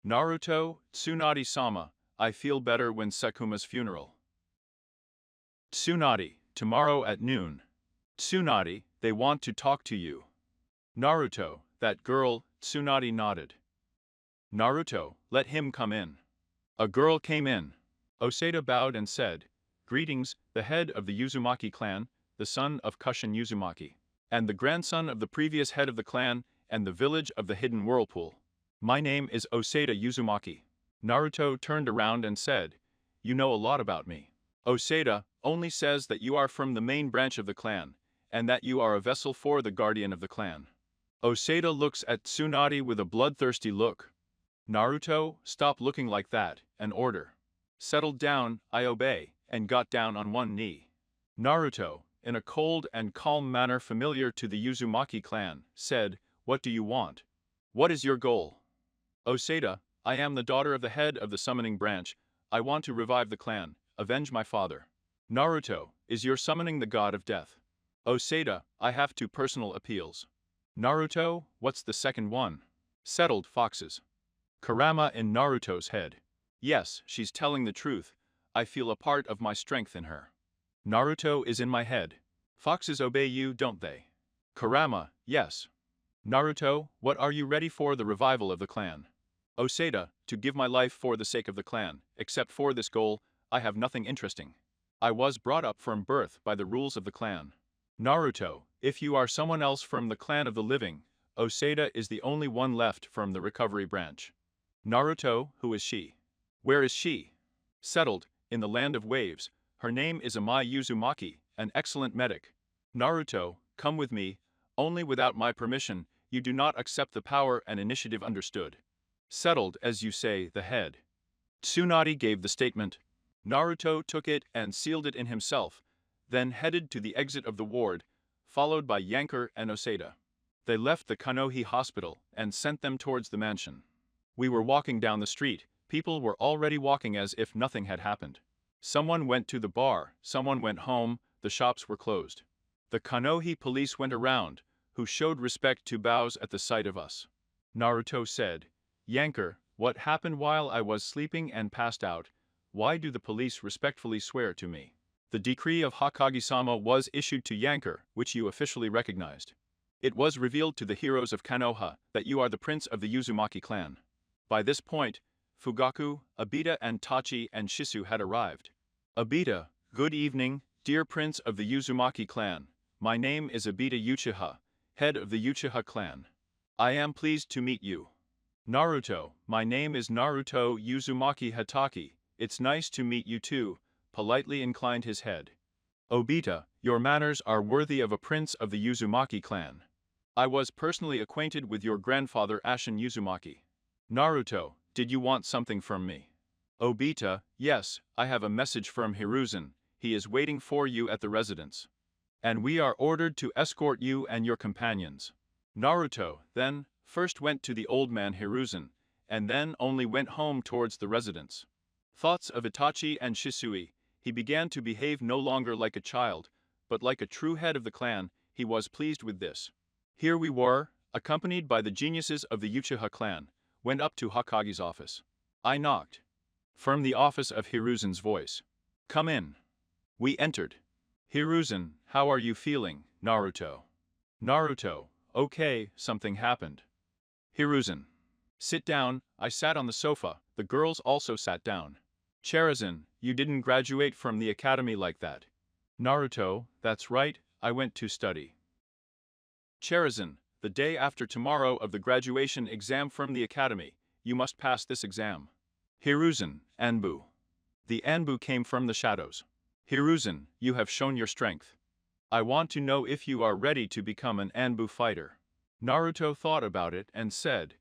Naruto, Tsunade-sama, I feel better when Sekuma's funeral. Tsunade, tomorrow at noon. Tsunade, they want to talk to you. Naruto, that girl, Tsunade nodded. Naruto, let him come in. A girl came in. Osada bowed and said, Greetings, the head of the Uzumaki clan, the son of Kushin Uzumaki, and the grandson of the previous head of the clan, and the village of the hidden whirlpool. My name is Osada Uzumaki. Naruto turned around and said, You know a lot about me. Osada only says that you are from the main branch of the clan, and that you are a vessel for the guardian of the clan. Osada looks at Tsunade with a bloodthirsty look. Naruto, stop looking like that, and order. Settled down, I obey, and got down on one knee. Naruto, in a cold and calm manner familiar to the Uzumaki clan, said, What do you want? What is your goal? Osada, I am the daughter of the head of the summoning branch. I want to revive the clan, avenge my father. Naruto, is your summoning the god of death? Osada, I have two personal appeals. Naruto, what's the second one? Settled, foxes. Kurama in Naruto's head. Yes, she's telling the truth. I feel a part of my strength in her. Naruto is in my head. Foxes obey you, don't they? Kurama, yes. Naruto, what are you ready for the revival of the clan? Osada, to give my life for the sake of the clan. Except for this goal, I have nothing interesting. I was brought up from birth by the rules of the clan. Naruto, if you are someone else from the clan of the living, Osada is the only one left from the recovery branch. Naruto, who is she? Where is she? Settled, in the land of waves. Her name is Amai Uzumaki, an excellent medic. Naruto, come with me. Only without my permission, you do not accept the power and initiative, understood? Settled, as you say, the head. Tsunade gave the statement. Naruto took it and sealed it in himself, then headed to the exit of the ward, followed by Yanker and Osada. They left the Kanohi hospital and sent them towards the mansion. We were walking down the street, people were already walking as if nothing had happened. Someone went to the bar, someone went home, the shops were closed. The Kanohi police went around, who showed respect to bows at the sight of us. Naruto said, Yanker, what happened while I was sleeping and passed out? Why do the police respectfully swear to me? The decree of Hokage-sama was issued to Yanker, which you officially recognized. It was revealed to the heroes of Konoha that you are the prince of the Uzumaki clan. By this point, Fugaku, Obita and Tachi and Shisu had arrived. Obita, good evening, dear prince of the Uzumaki clan. My name is Obita Uchiha, head of the Uchiha clan. I am pleased to meet you. Naruto, my name is Naruto Uzumaki Hatake. It's nice to meet you too, politely inclined his head. Obita, your manners are worthy of a prince of the Uzumaki clan. I was personally acquainted with your grandfather Ashin Uzumaki. Naruto, did you want something from me? Obita, yes, I have a message from Hiruzen, he is waiting for you at the residence. And we are ordered to escort you and your companions. Naruto, then, first went to the old man Hiruzen, and then only went home towards the residence. Thoughts of Itachi and Shisui, he began to behave no longer like a child, but like a true head of the clan, he was pleased with this. Here we were, accompanied by the geniuses of the Uchiha clan, went up to Hokage's office. I knocked. From the office of Hiruzen's voice. Come in. We entered. Hiruzen, how are you feeling, Naruto? Naruto, okay, something happened. Hiruzen. Sit down, I sat on the sofa, the girls also sat down. Cherizen, you didn't graduate from the academy like that. Naruto, that's right, I went to study. Cherizen, the day after tomorrow of the graduation exam from the academy, you must pass this exam. Hiruzen, Anbu. The Anbu came from the shadows. Hiruzen, you have shown your strength. I want to know if you are ready to become an Anbu fighter. Naruto thought about it and said,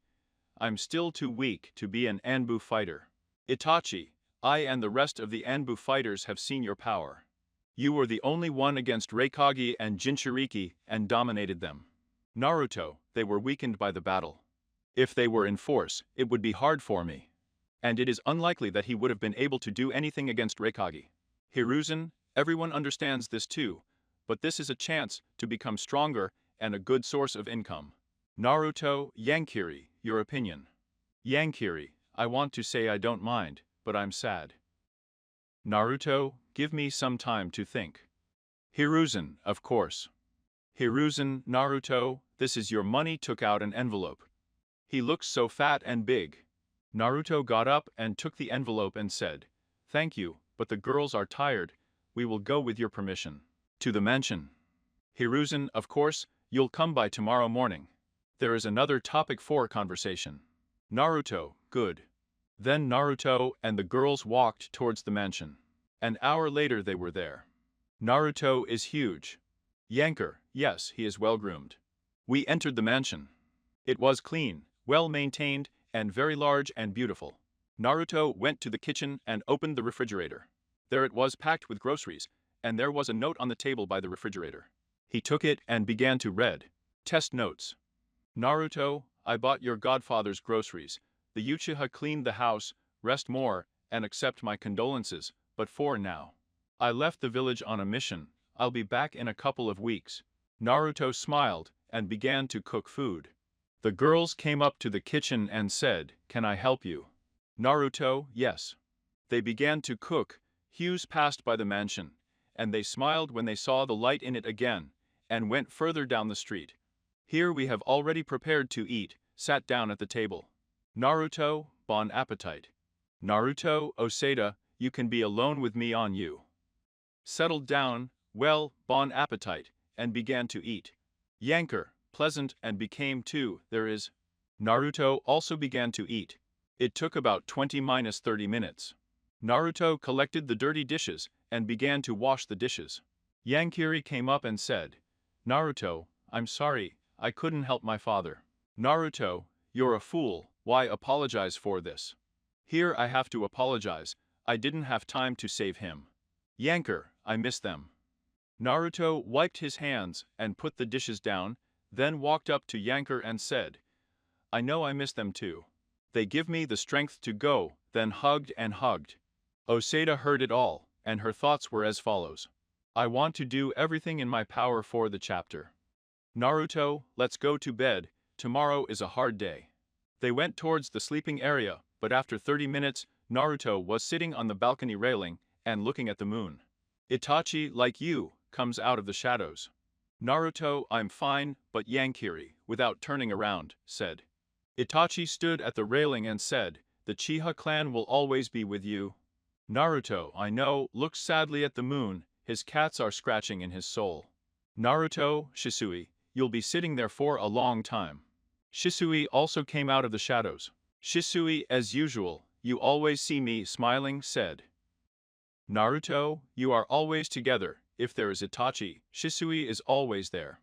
I'm still too weak to be an Anbu fighter. Itachi, I and the rest of the Anbu fighters have seen your power. You were the only one against Reikage and Jinchuriki and dominated them. Naruto, they were weakened by the battle. If they were in force, it would be hard for me. And it is unlikely that he would have been able to do anything against Reikage. Hiruzen, everyone understands this too, but this is a chance to become stronger and a good source of income. Naruto, Yankiri, your opinion. Yankiri, I want to say I don't mind, but I'm sad. Naruto, give me some time to think. Hiruzen, of course. Hiruzen, Naruto, this is your money, took out an envelope. He looks so fat and big. Naruto got up and took the envelope and said, thank you, but the girls are tired, we will go with your permission. To the mansion. Hiruzen, of course, you'll come by tomorrow morning. There is another topic for conversation. Naruto, good. Then Naruto and the girls walked towards the mansion. An hour later they were there. Naruto is huge. Yanker, yes, he is well groomed. We entered the mansion. It was clean, well maintained, and very large and beautiful. Naruto went to the kitchen and opened the refrigerator. There it was packed with groceries, and there was a note on the table by the refrigerator. He took it and began to read. Test notes. Naruto, I bought your godfather's groceries. The Uchiha cleaned the house, rest more, and accept my condolences, but for now. I left the village on a mission, I'll be back in a couple of weeks. Naruto smiled and began to cook food. The girls came up to the kitchen and said, can I help you? Naruto, yes. They began to cook, Hughes passed by the mansion, and they smiled when they saw the light in it again, and went further down the street. Here we have already prepared to eat, sat down at the table. Naruto, bon appetit. Naruto, Osada, you can be alone with me on you. Settled down, well, bon appetit, and began to eat. Yanker, pleasant and became too, there is. Naruto also began to eat. It took about 20–30 minutes. Naruto collected the dirty dishes and began to wash the dishes. Yankiri came up and said, Naruto, I'm sorry, I couldn't help my father. Naruto, you're a fool, Why apologize for this? Here I have to apologize, I didn't have time to save him. Yanker, I miss them. Naruto wiped his hands and put the dishes down, then walked up to Yanker and said, I know I miss them too. They give me the strength to go, then hugged and hugged. Osada heard it all, and her thoughts were as follows. I want to do everything in my power for the chapter. Naruto, let's go to bed, tomorrow is a hard day. They went towards the sleeping area, but after 30 minutes, Naruto was sitting on the balcony railing and looking at the moon. Itachi, like you, comes out of the shadows. Naruto, I'm fine, but Yankiri, without turning around, said. Itachi stood at the railing and said, the Chiha clan will always be with you. Naruto, I know, looks sadly at the moon, his cats are scratching in his soul. Naruto, Shisui, you'll be sitting there for a long time. Shisui also came out of the shadows. Shisui, as usual, you always see me smiling, said. Naruto, you are always together, if there is Itachi, Shisui is always there.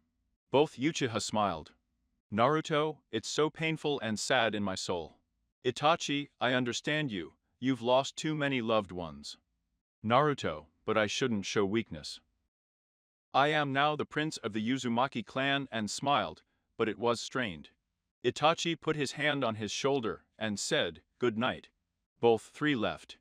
Both Uchiha smiled. Naruto, it's so painful and sad in my soul. Itachi, I understand you, you've lost too many loved ones. Naruto, but I shouldn't show weakness. I am now the prince of the Uzumaki clan and smiled, but it was strained. Itachi put his hand on his shoulder and said, good night. Both three left.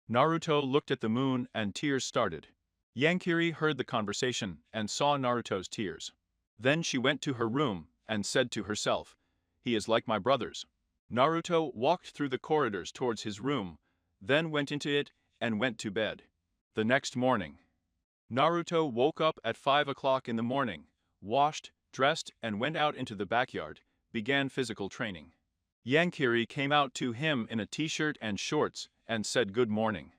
Naruto looked at the moon and tears started. Yankiri heard the conversation and saw Naruto's tears. Then she went to her room and said to herself, he is like my brothers. Naruto walked through the corridors towards his room, then went into it and went to bed. The next morning, Naruto woke up at 5 o'clock in the morning, washed, dressed and went out into the backyard, began physical training. Yankiri came out to him in a t-shirt and shorts and said good morning.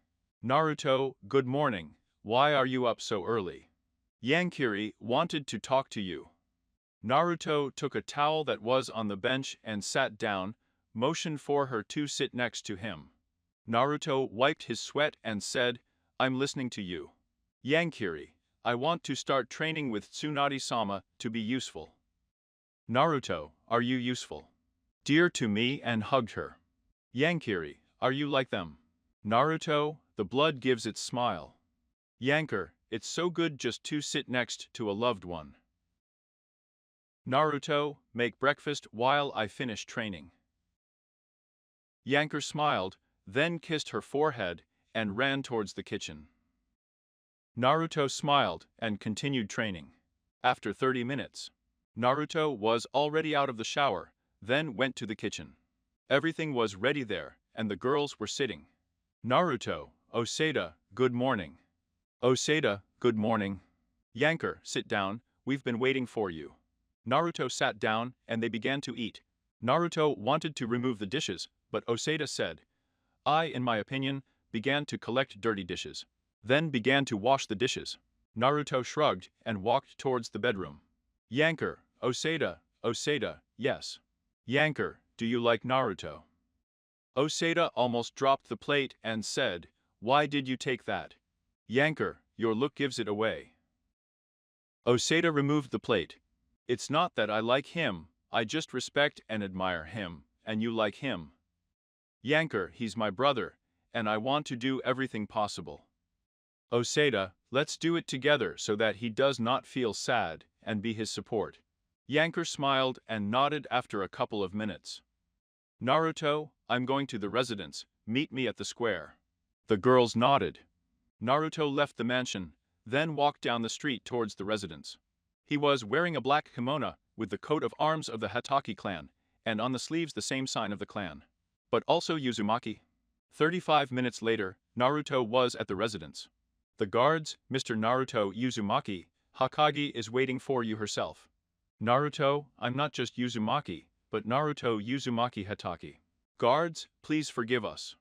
Naruto, good morning, why are you up so early? Yankiri wanted to talk to you. Naruto took a towel that was on the bench and sat down, motioned for her to sit next to him. Naruto wiped his sweat and said, I'm listening to you. Yankiri, I want to start training with Tsunade-sama to be useful. Naruto, are you useful? Dear to me and hugged her. Yankiri, are you like them? Naruto, the blood gives its smile. Yanker, it's so good just to sit next to a loved one. Naruto, make breakfast while I finish training. Yanker smiled, then kissed her forehead and ran towards the kitchen. Naruto smiled and continued training. After 30 minutes, Naruto was already out of the shower, then went to the kitchen. Everything was ready there, and the girls were sitting. Naruto, Osada, good morning. Osada, good morning. Yanker, sit down, we've been waiting for you. Naruto sat down, and they began to eat. Naruto wanted to remove the dishes, but Osada said, I, in my opinion, began to collect dirty dishes. Then began to wash the dishes. Naruto shrugged and walked towards the bedroom. Yanker, Osada, Osada, yes. Yanker, do you like Naruto? Osada almost dropped the plate and said, why did you take that? Yanker, your look gives it away. Osada removed the plate. It's not that I like him, I just respect and admire him, and you like him. Yanker, he's my brother, and I want to do everything possible. Osada, let's do it together so that he does not feel sad, and be his support. Yanker smiled and nodded after a couple of minutes. Naruto, I'm going to the residence, meet me at the square. The girls nodded. Naruto left the mansion, then walked down the street towards the residence. He was wearing a black kimono with the coat of arms of the Hatake clan, and on the sleeves the same sign of the clan. But also Uzumaki. 35 minutes later, Naruto was at the residence. The guards, Mr. Naruto Uzumaki, Hokage is waiting for you herself. Naruto, I'm not just Uzumaki, but Naruto Uzumaki Hatake. Guards, please forgive us.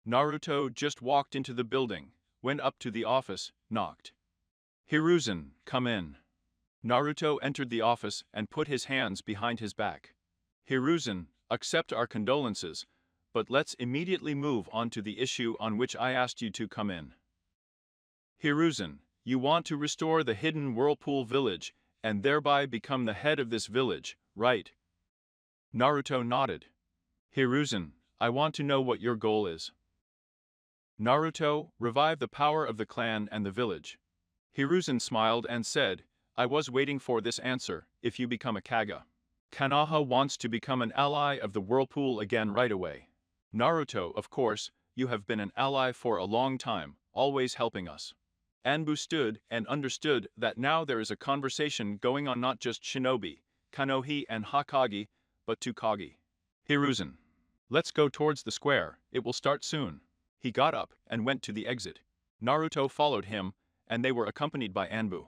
Naruto just walked into the building, went up to the office, knocked. Hiruzen, come in. Naruto entered the office and put his hands behind his back. Hiruzen, accept our condolences, but let's immediately move on to the issue on which I asked you to come in. Hiruzen, you want to restore the hidden Whirlpool village and thereby become the head of this village, right? Naruto nodded. Hiruzen, I want to know what your goal is. Naruto, revive the power of the clan and the village. Hiruzen smiled and said, I was waiting for this answer, if you become a Kaga. Konoha wants to become an ally of the Whirlpool again right away. Naruto, of course, you have been an ally for a long time, always helping us. Anbu stood and understood that now there is a conversation going on not just Shinobi, Kanohi and Hokage, but to Kage. Hiruzen. Let's go towards the square, it will start soon. He got up and went to the exit. Naruto followed him, and they were accompanied by Anbu.